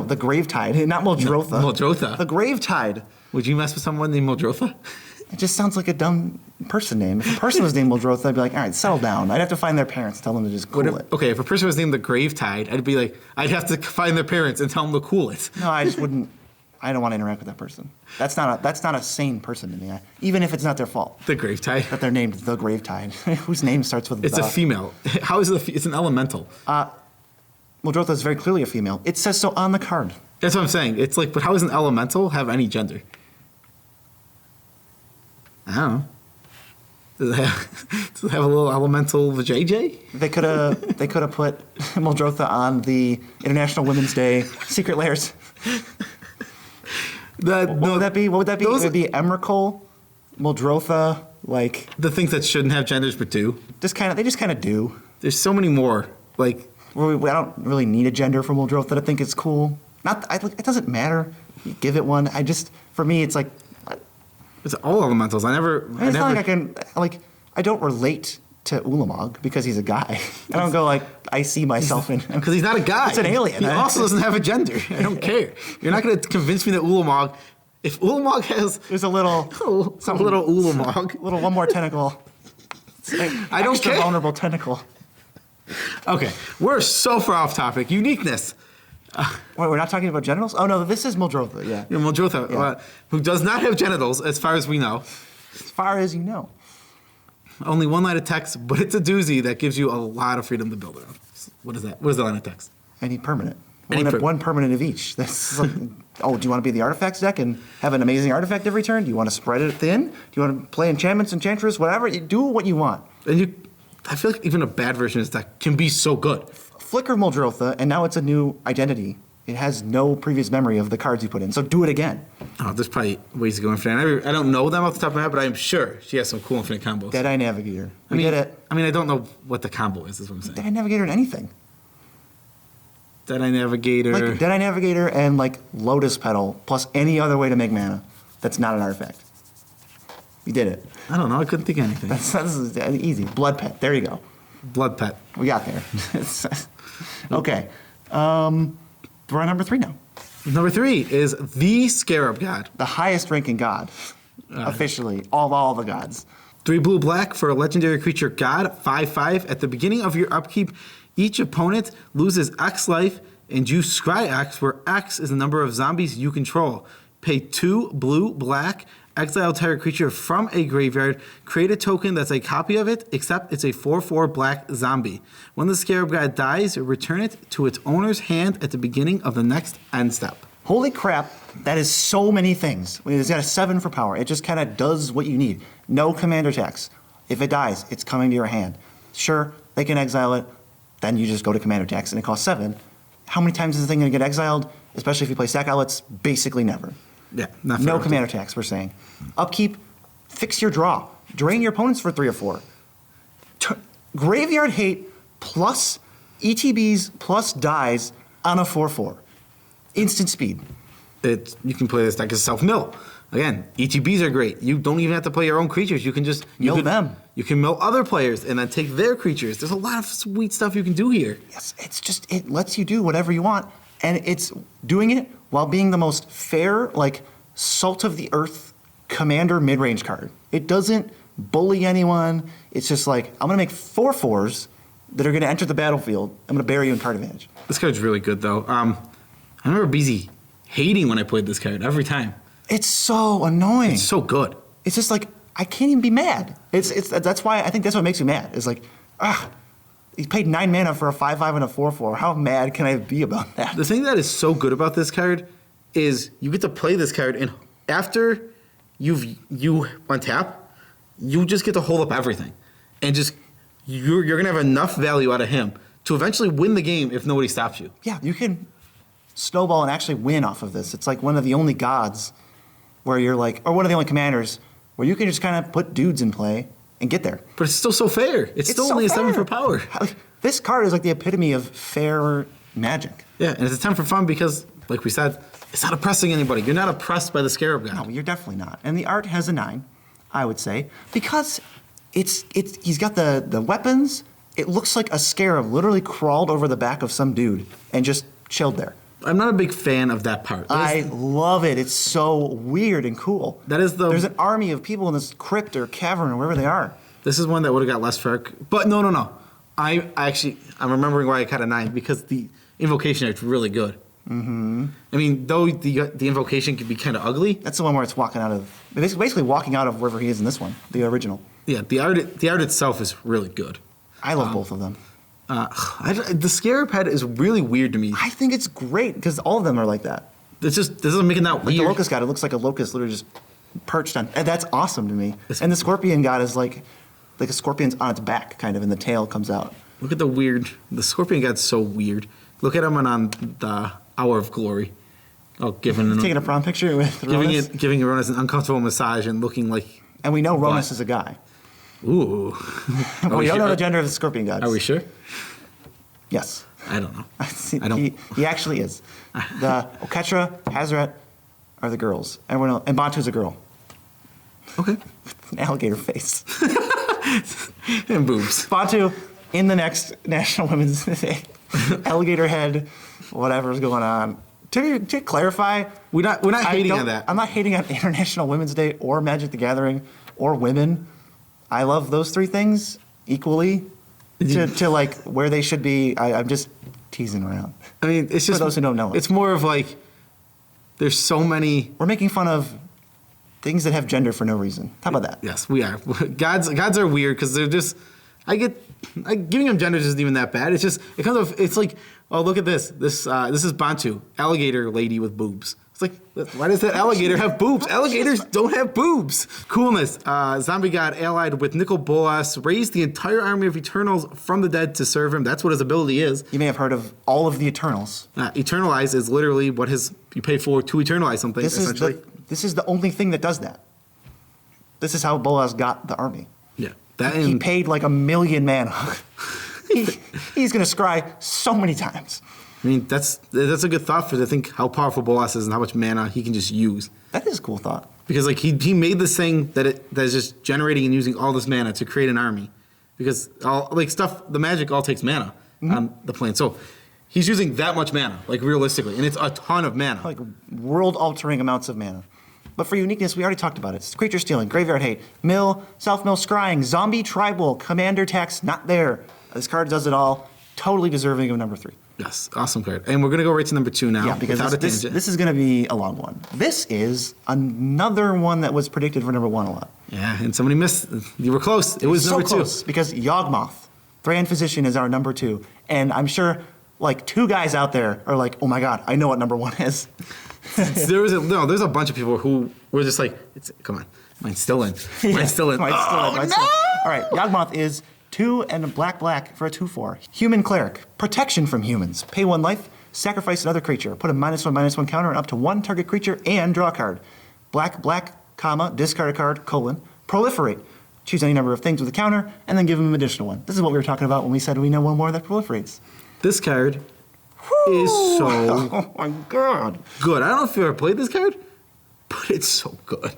the Gravetide, not Muldrotha. No, Muldrotha. The Gravetide. Would you mess with someone named Muldrotha? It just sounds like a dumb person name. If a person was named Muldrotha, I'd be like, all right, settle down. I'd have to find their parents, tell them to just cool it. Okay, if a person was named the Gravetide, I'd be like, I'd have to find their parents and tell them to cool it. No, I just wouldn't. I don't want to interact with that person. That's not a sane person to me. Even if it's not their fault The Gravetide. that they're named the Gravetide, whose name starts with It's the. a female. How is it? It's an elemental. Muldrotha is very clearly a female. It says so on the card. That's what I'm saying. It's like, but how does an elemental have any gender? I don't know. Does it have a little elemental JJ? They could have put Muldrotha on the International Women's Day Secret Lairs. What would that be? What would that be? It would be Emrakul, Muldrotha, like The things that shouldn't have genders but do. they just kind of do. There's so many more. Like, I don't really need a gender for Muldrotha to think it's cool. It doesn't matter. You give it one. For me, it's like it's all elementals. I it's never. not like I don't relate to Ulamog because he's a guy. I don't go like I see myself in him. Because he's not a guy. It's an alien. He also doesn't have a gender. I don't care. You're not going to convince me that Ulamog. If Ulamog has There's a little a little Ulamog, little one more tentacle. I don't Extra care. vulnerable tentacle. Okay, we're so far off topic. Uniqueness. Wait, we're not talking about genitals? Oh no, this is Muldrotha. Yeah, You know, Muldrotha, Yeah. who does not have genitals, as far as we know. as far as you know. Only one line of text, but it's a doozy that gives you a lot of freedom to build around. What is that? What is the line of text? Any permanent. Any One permanent of each. That's like, oh, do you want to be the artifacts deck and have an amazing artifact every turn? Do you want to spread it thin? Do you want to play enchantments, enchantress, whatever? You do what you want. And I feel like even a bad version of this deck can be so good. Flicker Muldrotha, and now it's a new identity. It has no previous memory of the cards you put in, so do it again. Oh, there's probably ways to go infinite. I don't know them off the top of my head, but I'm sure she has some cool infinite combos. Deadeye Navigator. We I mean, did it. I mean, I don't know what the combo is what I'm saying. Deadeye Navigator and anything. Deadeye Navigator. Like Deadeye Navigator and like Lotus Petal plus any other way to make mana that's not an artifact. You did it. I don't know. I couldn't think of anything. That's easy. Blood Pet. There you go. Blood Pet. We got there. Okay. We're on number 3 now. Number 3 is the Scarab God. The highest ranking god. Officially. All the gods. 3 blue black for a legendary creature god, 5/5. At the beginning of your upkeep, each opponent loses X life, and you scry X, where X is the number of zombies you control. Pay 2 blue black, exile a target creature from a graveyard, create a token that's a copy of it, except it's a 4/4 black zombie. When the Scarab God dies, return it to its owner's hand at the beginning of the next end step. Holy crap, that is so many things. It's got a 7 for power. It just kind of does what you need. No commander attacks. If it dies, it's coming to your hand. Sure, they can exile it, then you just go to commander attacks, and it costs 7. How many times is the thing going to get exiled? Especially if you play stack outlets, basically never. Yeah, not No fair. commander attacks, we're saying. Upkeep, fix your draw. Drain your opponents for 3 or 4. Graveyard hate plus ETBs plus dies on a 4/4. Instant speed. You can play this deck as self-mill. Again, ETBs are great. You don't even have to play your own creatures. You can just Mill them. You can mill other players and then take their creatures. There's a lot of sweet stuff you can do here. Yes, it lets you do whatever you want, and it's doing it while being the most fair, like salt of the earth commander mid-range card. It doesn't bully anyone. It's just like, I'm gonna make 4/4s that are gonna enter the battlefield. I'm gonna bury you in card advantage. This card's really good though. I remember BZ hating when I played this card every time. It's so annoying. It's so good. It's just like, I can't even be mad. That's why I think that's what makes me mad. It's like, he paid 9 mana for a 5/5 and a 4/4. How mad can I be about that? The thing that is so good about this card is you get to play this card, and after you untap, you just get to hold up everything, and just you're gonna have enough value out of him to eventually win the game if nobody stops you. Yeah, you can snowball and actually win off of this. It's like one of the only gods where you're like, or one of the only commanders where you can just kind of put dudes in play and get there. But it's still so fair. It's still so only a 7 fair. for power. This card is like the epitome of fair magic. Yeah, and it's a 10 for fun because, like we said, it's not oppressing anybody. You're not oppressed by the Scarab God. No, you're definitely not. And the art has a 9, I would say, because he's got the weapons. It looks like a scarab literally crawled over the back of some dude and just chilled there. I'm not a big fan of that part. I love it. It's so weird and cool. There's an army of people in this crypt or cavern or wherever they are. This is one that would have got less fair. But no. I'm remembering why I got a 9 because the invocation art's really good. Mm-hmm. I mean, though the invocation can be kind of ugly. That's the one where it's walking out of, basically walking out of wherever he is in this one, the original. Yeah, the art itself is really good. I love both of them. The Scarab head is really weird to me. I think it's great because all of them are like that. This doesn't make it that Like weird. the Locust God, it looks like a locust literally just perched on, and that's awesome to me. And the Scorpion God is like a scorpion's on its back, kind of, and the tail comes out. Look at the Scorpion God's so weird. Look at him on the Hour of Glory. Oh, Taking a prom picture with Ronus. giving Ronus an uncomfortable massage and looking like. And we know Ronus is a guy. Ooh. We don't know the gender of the Scorpion Gods. Are we sure? Yes. I don't know. I don't. He actually is. The Oketra, Hazaret are the girls. Everyone else, and Bantu's a girl. Okay. An alligator face. And boobs. Bantu in the next National Women's Day. Alligator head, whatever's going on. To clarify, We're not hating on that. I'm not hating on International Women's Day or Magic the Gathering or women. I love those 3 things equally to like where they should be. I'm just teasing around. I mean, it's just For those who don't know it. It's more of like there's so many. We're making fun of things that have gender for no reason. How about that? Yes, we are. Gods are weird because they're just. Giving them genders isn't even that bad. It's just it comes off. It's like, oh, look at this. This is Bantu, alligator lady with boobs. It's like, why does that alligator have boobs? Alligators don't have boobs. Coolness. Zombie God allied with Nicol Bolas raised the entire army of Eternals from the dead to serve him. That's what his ability is. You may have heard of all of the Eternals. Eternalize is literally what you pay for to eternalize something. This is the only thing that does that. This is how Bolas got the army. Yeah. He paid like 1 million mana. He's going to scry so many times. I mean, that's a good thought for to think how powerful Bolas is and how much mana he can just use. That is a cool thought. Because like he made this thing that is just generating and using all this mana to create an army. Because the magic all takes mana on the plane. So he's using that much mana, like realistically, and it's a ton of mana. Like world-altering amounts of mana. But for uniqueness, we already talked about it. It's creature stealing, graveyard hate, mill, self-mill, scrying, zombie tribal, commander tax, not there. This card does it all. Totally deserving of number 3. Yes, awesome card. And we're gonna go right to number 2 now. Yeah, because without a this tangent. is going to be a long one. This is another one that was predicted for number 1 a lot. Yeah, and somebody missed. You were close. It was So number 2. close, because Yawgmoth, Thran Physician, is our number 2. And I'm sure like 2 guys out there are like, oh my god, I know what number 1 is. There's a bunch of people who were just like, come on, mine's still in. Mine's still in. Mine's still in, Oh, mine's no! still in. All right, Yawgmoth is 2 and a black for a 2/4. Human Cleric, protection from humans. Pay 1 life, sacrifice another creature. Put a -1/-1 counter on up to 1 target creature and draw a card. Black, comma, discard a card, proliferate. Choose any number of things with a counter, and then give them an additional one. This is what we were talking about when we said we know one more that proliferates. This card is so Oh my god. good. I don't know if you ever played this card, but it's so good.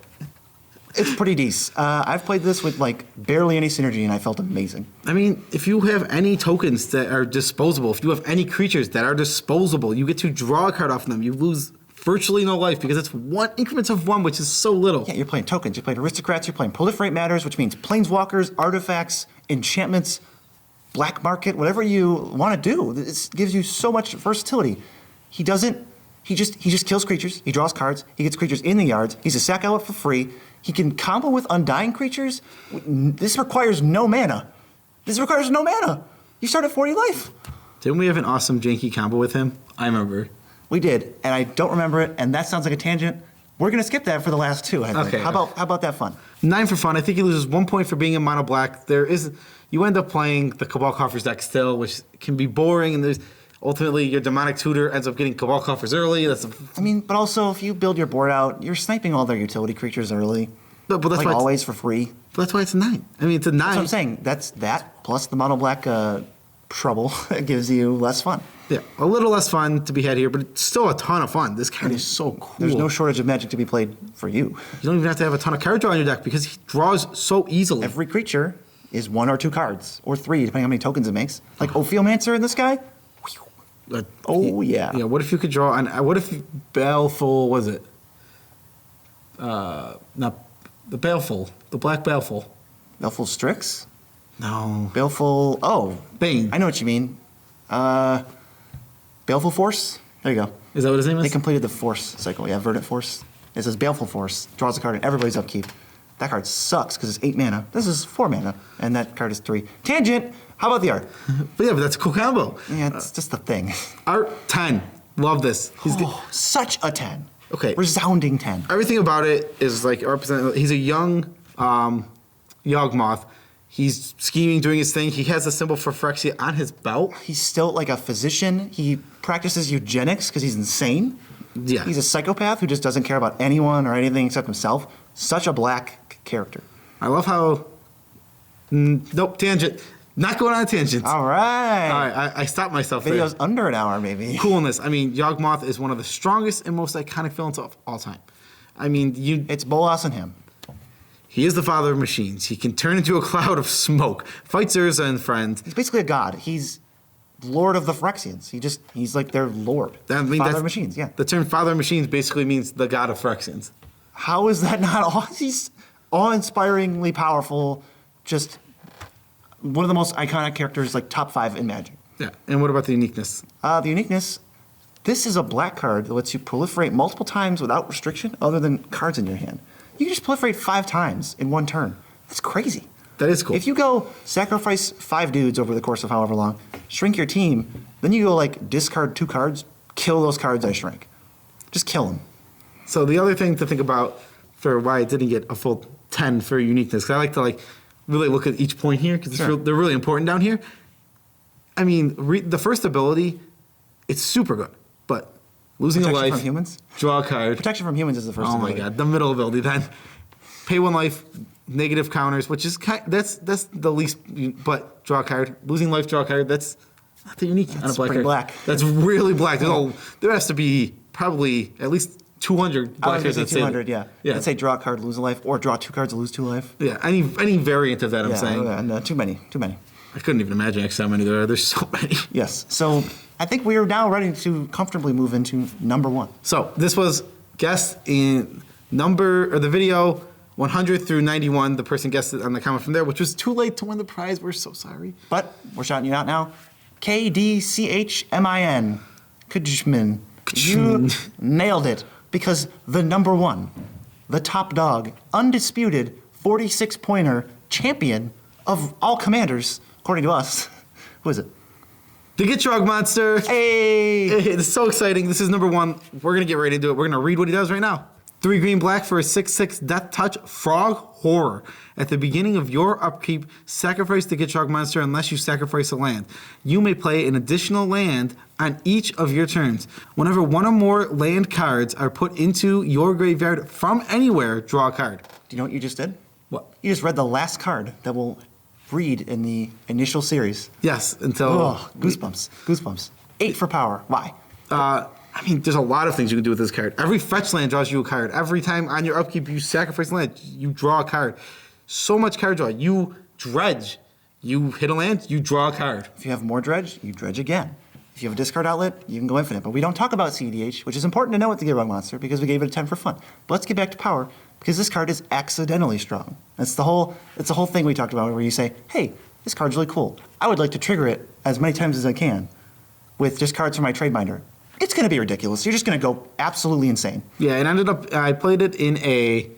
It's pretty decent. I've played this with like barely any synergy, and I felt amazing. I mean, if you have any tokens that are disposable, if you have any creatures that are disposable, you get to draw a card off them. You lose virtually no life because it's increments of 1, which is so little. Yeah, you're playing tokens, you're playing aristocrats, you're playing proliferate matters, which means planeswalkers, artifacts, enchantments, black market, whatever you want to do. This gives you so much versatility. He just kills creatures, he draws cards, he gets creatures in the yards, he's a sack outlet for free, he can combo with undying creatures. This requires no mana. You start at 40 life. Didn't we have an awesome janky combo with him? I remember. We did, and I don't remember it, and that sounds like a tangent. We're gonna skip that for the last 2, I think. Okay. How about that fun? 9 for fun. I think he loses 1 point for being in mono black. You end up playing the Cabal Coffers deck still, which can be boring, and ultimately your Demonic Tutor ends up getting Cabal Coffers early. But also if you build your board out, you're sniping all their utility creatures early. But that's like why always for free. But that's why it's a 9. I mean, it's a 9. That's what I'm saying. That's that plus the mono black trouble that gives you less fun. Yeah, a little less fun to be had here, but it's still a ton of fun. This card is so cool. There's no shortage of magic to be played for you. You don't even have to have a ton of card draw in your deck because he draws so easily. Every creature is 1 or 2 cards, or 3, depending on how many tokens it makes. Like Ophiomancer in this guy. Oh, yeah. Yeah, what if you could draw, what if Baleful, was it? Not the Baleful, the Black Baleful. Baleful Strix? No. Baleful, Bane. I know what you mean. Baleful Force? There you go. Is that what his name is? They completed the Force cycle. Yeah, Verdant Force. It says Baleful Force. Draws a card in everybody's upkeep. That card sucks because it's 8 mana. This is 4 mana, and that card is 3. Tangent! How about the art? but that's a cool combo. Yeah, it's just the thing. Art 10. Love this. Such a 10. Okay. Resounding 10. Everything about it is like represented. He's a young Yawgmoth. He's scheming, doing his thing. He has a symbol for Phyrexia on his belt. He's still like a physician. He practices eugenics because he's insane. Yeah. He's a psychopath who just doesn't care about anyone or anything except himself. Such a black character. I love how. Nope, tangent. Not going on tangents. All right. All right, I stopped myself Video's there. under an hour, maybe. Coolness. I mean, Yawgmoth is one of the strongest and most iconic villains of all time. I mean, It's Bolas and him. he is the father of machines. He can turn into a cloud of smoke, fight Zurza and friends. He's basically a god. He's lord of the Phyrexians. He's like their lord. Father of machines, yeah. The term father of machines basically means the god of Phyrexians. How is that not he's awe-inspiringly powerful, just one of the most iconic characters, like top 5 in Magic. Yeah. And what about the uniqueness? The uniqueness, this is a black card that lets you proliferate multiple times without restriction other than cards in your hand. You can just proliferate 5 times in 1 turn. That's crazy. That is cool. If you go sacrifice 5 dudes over the course of however long, shrink your team, then you go like discard 2 cards, kill those cards I shrink. Just kill them. So the other thing to think about for why I didn't get a full 10 for uniqueness, because I like to really look at each point here because they're really important down here. I mean, the first ability, it's super good, but losing Protection a life, from humans? draw a card. Protection from humans is the first Oh ability. my god, the middle ability then. Pay 1 life, negative counters, which is that's the least, but draw a card. Losing life, draw a card, that's not that unique on a black pretty card. black. That's really black. There has to be probably at least 200 I black was cards. going to say 200, yeah. Yeah. I'd say draw a card, lose a life, or draw 2 cards, lose 2 life. Yeah, any variant of that, I'm saying. And, too many. I couldn't even imagine how many there are. There's so many. Yes. So I think we are now ready to comfortably move into number 1. So this was guessed in the video 100 through 91. The person guessed it on the comment from there, which was too late to win the prize. We're so sorry. But we're shouting you out now. KDCHMIN. Kajmin. You nailed it. Because the number 1, the top dog, undisputed 46-pointer champion of all commanders, according to us. Who is it? The Gitrog monster. Hey! It's so exciting. This is number 1. We're going to get right into it. We're going to read what he does right now. 3 green black for a 6/6 Death Touch Frog Horror. At the beginning of your upkeep, sacrifice the Gitrog monster unless you sacrifice a land. You may play an additional land on each of your turns. Whenever 1 or more land cards are put into your graveyard from anywhere, draw a card. Do you know what you just did? What? You just read the last card that we'll read in the initial series. Yes, until... Oh, goosebumps. 8 for power. Why? I mean, there's a lot of things you can do with this card. Every fetch land draws you a card. Every time on your upkeep you sacrifice land, you draw a card. So much card draw. You dredge. You hit a land, you draw a card. If you have more dredge, you dredge again. If you have a discard outlet, you can go infinite. But we don't talk about CDH, which is important to know with the Gitrog monster because we gave it a 10 for fun. But let's get back to power because this card is accidentally strong. It's the whole thing we talked about where you say, hey, this card's really cool. I would like to trigger it as many times as I can with just cards from my trade binder. It's going to be ridiculous. You're just going to go absolutely insane. Yeah, it ended up, I played it in the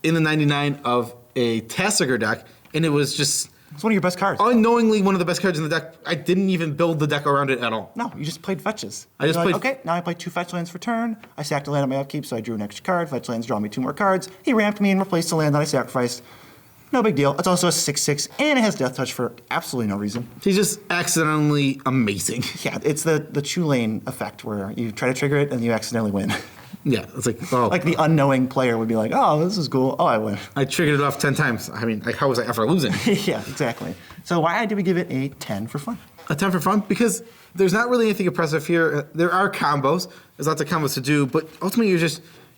99 of a Tassiger deck, and it was just... It's one of your best cards. Unknowingly one of the best cards in the deck. I didn't even build the deck around it at all. No, you just played fetches. I just played... Okay, now I play 2 fetch lands for turn. I sacked a land on my upkeep, so I drew an extra card. Fetch lands draw me 2 more cards. He ramped me and replaced the land that I sacrificed. No big deal. It's also a 6/6, and it has Death Touch for absolutely no reason. He's just accidentally amazing. Yeah, it's the Tulane effect where you try to trigger it and you accidentally win. Yeah, it's like, oh. Like the unknowing player would be like, oh, this is cool. Oh, I win. I triggered it off 10 times. I mean, like, how was I ever losing? Yeah, exactly. So why did we give it a 10 for fun? A 10 for fun? Because there's not really anything impressive here. There are combos. There's lots of combos to do, but ultimately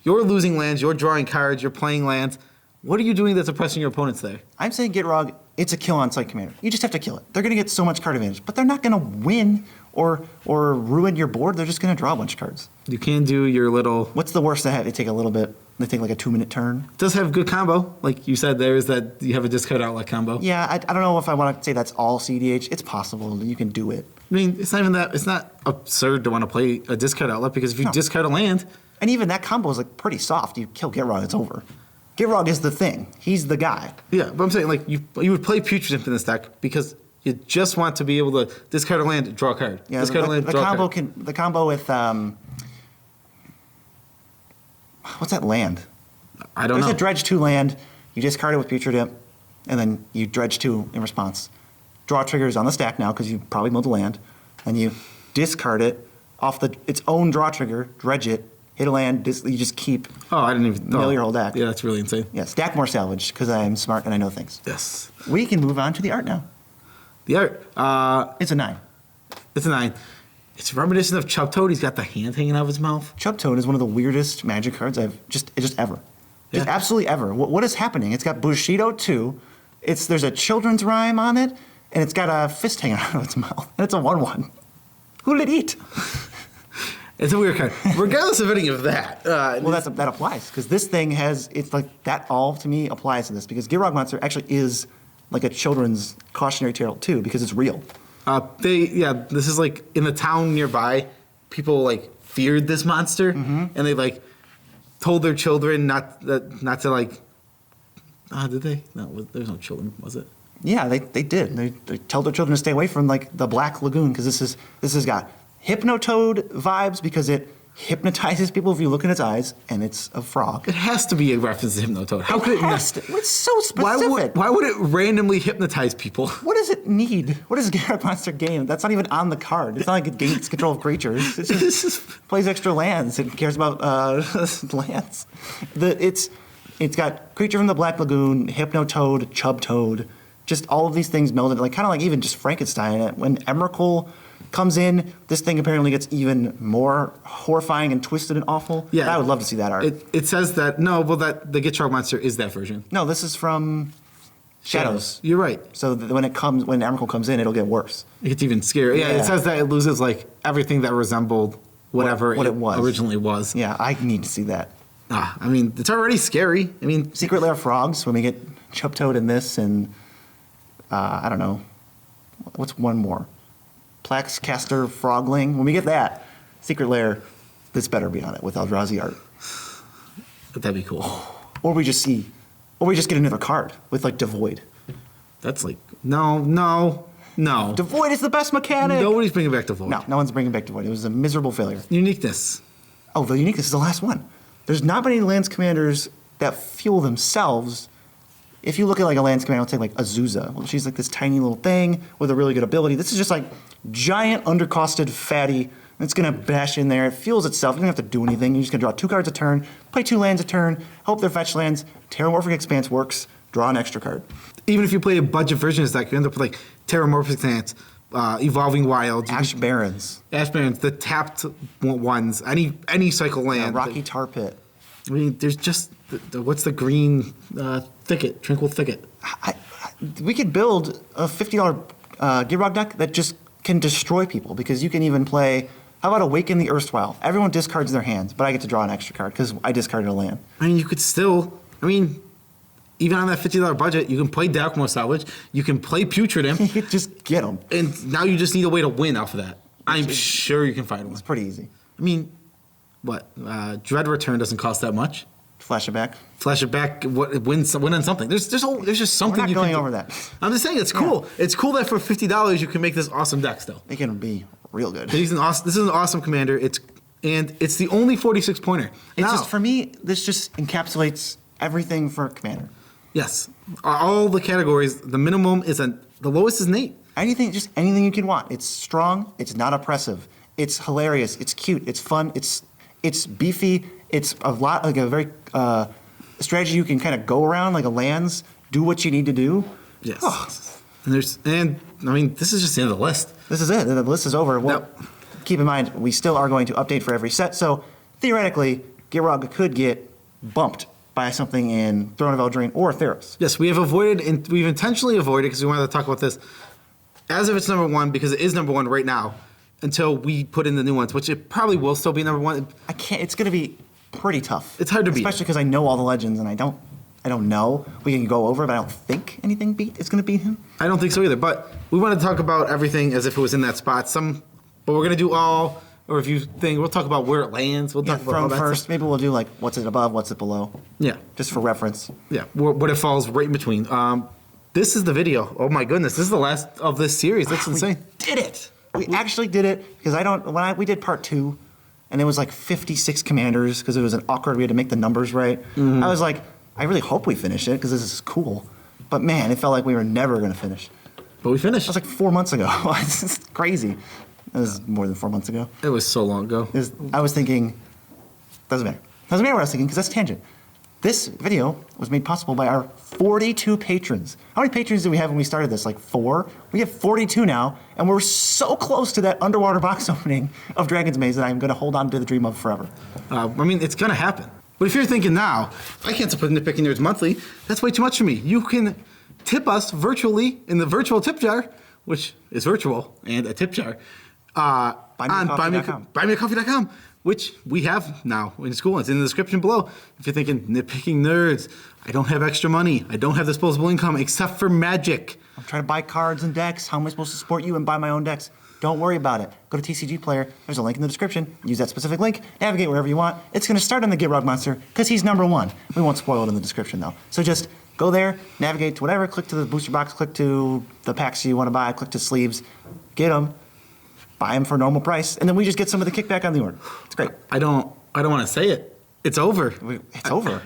you're losing lands, you're drawing cards, you're playing lands. What are you doing that's oppressing your opponents there? I'm saying Gitrog, it's a kill on site commander. You just have to kill it. They're going to get so much card advantage, but they're not going to win or ruin your board. They're just going to draw a bunch of cards. You can do your little... What's the worst they have? They take a little bit. They take like a 2-minute turn. It does have good combo. Like you said, there is that you have a discard outlet combo. Yeah, I don't know if I want to say that's all CDH. It's possible. You can do it. I mean, it's not even that. It's not absurd to want to play a discard outlet because if you discard a land... And even that combo is like pretty soft. You kill Gitrog, it's over. Gitrog is the thing. He's the guy. Yeah, but I'm saying like you would play Putrid Imp in this deck because you just want to be able to discard a land, draw a card. Yeah, discard a land, draw a card. The combo with what's that land? I don't know. There's a dredge 2 land. You discard it with Putrid Imp, and then you dredge 2 in response. Draw triggers on the stack now because you probably milled a land, and you discard it off its own draw trigger, dredge it, hit a land, you just keep. Oh, I didn't even mill your whole deck. Yeah, that's really insane. Yeah, stack more salvage because I'm smart and I know things. Yes. We can move on to the art now. The art. It's a 9. It's a 9. It's reminiscent of Chub Toad. He's got the hand hanging out of his mouth. Chub Toad is one of the weirdest Magic cards I've just ever. Just Yeah. absolutely ever. What is happening? It's got Bushido 2. There's a children's rhyme on it, and it's got a fist hanging out of its mouth. And it's a 1/1. Who did it eat? It's a weird card. Regardless of any of that. Well, that applies because this thing it's like that all to me applies to this because Gitrog Monster actually is like a children's cautionary tale too because it's real. This is like in the town nearby, people like feared this monster and they like told their children not to like. Did they? No, there's no children, was it? Yeah, they did. They told their children to stay away from like the Black Lagoon because this has got Hypnotoad vibes because it hypnotizes people if you look in its eyes, and it's a frog. It has to be a reference to Hypnotoad. How could it not? It's so specific. Why would it randomly hypnotize people? What does it need? What does Gitrog Monster gain? That's not even on the card. It's not like it gains control of creatures. It just plays extra lands. It cares about lands. It's got Creature from the Black Lagoon, Hypnotoad, Chub Toad. just all of these things melded, like kind of like even just Frankenstein. When Emrakul comes in, this thing apparently gets even more horrifying and twisted and awful. Yeah. I would love to see that art. It says that, that the Gitrog monster is that version. No, this is from Shadows. You're right. So when Emrakul comes in, it'll get worse. It gets even scarier. Yeah, it says that it loses like everything that resembled whatever what it was. originally was. Yeah, I need to see that. I mean, it's already scary. I mean, Secret Lair frogs, when we get Chuptoad in this, and I don't know. What's one more? Plaxcaster Frogling. When we get that, Secret Lair, this better be on it with Eldrazi art. that'd be cool. Or we just get another card with like Devoid. That's like, no. Devoid is the best mechanic. Nobody's bringing back Devoid. No one's bringing back Devoid. It was a miserable failure. Uniqueness. Oh, the uniqueness is the last one. There's not many Lance Commanders that fuel themselves. If you look at like a Lance Commander, I'll take like Azusa. Well, she's like this tiny little thing with a really good ability. This is just like giant, undercosted, fatty. It's going to bash in there. It fuels itself. You don't have to do anything. You're just going to draw 2 cards a turn, play 2 lands a turn, hope they're fetch lands. Terramorphic Expanse works. Draw an extra card. Even if you play a budget version of that, you end up with like Terramorphic Expanse, Evolving Wilds, Ash Barrens. the tapped ones, any cycle land. Rocky Tar Pit. I mean, there's just what's the green thicket, Tranquil Thicket. We could build a $50 Gitrog deck that just can destroy people, because you can even play. How about Awaken the Erstwhile? Everyone discards their hands, but I get to draw an extra card because I discarded a land. I mean, you could still. I mean, even on that $50 budget, you can play Yawgmoth Salvage. You can play Putrid Imp. You could just get them. And now you just need a way to win off of that. I'm sure you can find one. It's pretty easy. I mean, what? Dread Return doesn't cost that much. Flash it back. Flash it back. Win on something. There's just something. We're not you going can over do. that. I'm just saying it's cool. It's cool that for $50 you can make this awesome deck still. It can be real good. This is an awesome commander. It's the only 46 pointer. It's just, for me, this just encapsulates everything for Commander. Yes, all the categories. The minimum is the lowest is an 8. Anything you can want. It's strong. It's not oppressive. It's hilarious. It's cute. It's fun. It's beefy. It's a lot like a very strategy you can kind of go around like a lands. Do what you need to do. Yes. Oh. And I mean, this is just the end of the list. This is it. The list is over. Well, Yep. Keep in mind, we still are going to update for every set. So theoretically, Gitrog could get bumped by something in Throne of Eldraine or Theros. Yes, we've intentionally avoided, because we wanted to talk about this as if it's number 1, because it is number 1 right now, until we put in the new ones, which it probably will still be number 1. I can't. It's going to be pretty tough. It's hard to beat. Especially because I know all the legends, and I don't know. We can go over, but I don't think anything is going to beat him. I don't think so either. But we want to talk about everything as if it was in that spot. But we're going to do all a review thing. We'll talk about where it lands. We'll talk about all from that first. stuff. Maybe we'll do like what's it above, what's it below. Yeah. Just for reference. Yeah, what it falls right in between. This is the video. Oh my goodness, this is the last of this series. That's insane. We did it. We actually did it, because we did part 2, and it was like 56 commanders because it was an awkward. We had to make the numbers right. I was like, I really hope we finish it because this is cool. But man, it felt like we were never going to finish. But we finished. That was like 4 months ago. It's crazy. That was more than 4 months ago. It was so long ago. I was thinking, doesn't matter. Doesn't matter what I was thinking, because that's tangent. This video was made possible by our 42 patrons. How many patrons did we have when we started this? Like 4? We have 42 now, and we're so close to that underwater box opening of Dragon's Maze that I'm going to hold on to the dream of forever. I mean, it's going to happen. But if you're thinking now, I can't support Nitpicking Nerds Monthly, that's way too much for me. You can tip us virtually in the virtual tip jar, which is virtual and a tip jar, on buymeacoffee.com, which we have now in school. It's in the description below. If you're thinking, Nitpicking Nerds, I don't have extra money. I don't have disposable income except for magic. I'm trying to buy cards and decks. How am I supposed to support you and buy my own decks? Don't worry about it. Go to TCG Player. There's a link in the description. Use that specific link. Navigate wherever you want. It's going to start on the Gitrog monster because he's number 1. We won't spoil it in the description, though. So just go there, navigate to whatever, click to the booster box, click to the packs you want to buy, click to sleeves, get them, buy them for a normal price, and then we just get some of the kickback on the order. It's great. I don't want to say it. It's over. It's over.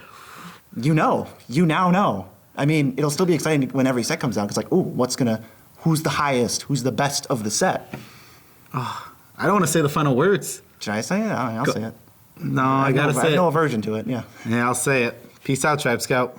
You know. You now know. I mean, it'll still be exciting when every set comes out. It's like, ooh, who's the highest? Who's the best of the set? I don't want to say the final words. Should I say it? I'll say it. No, I got to say it. I have no aversion to it, yeah. Yeah, I'll say it. Peace out, Tribe Scout.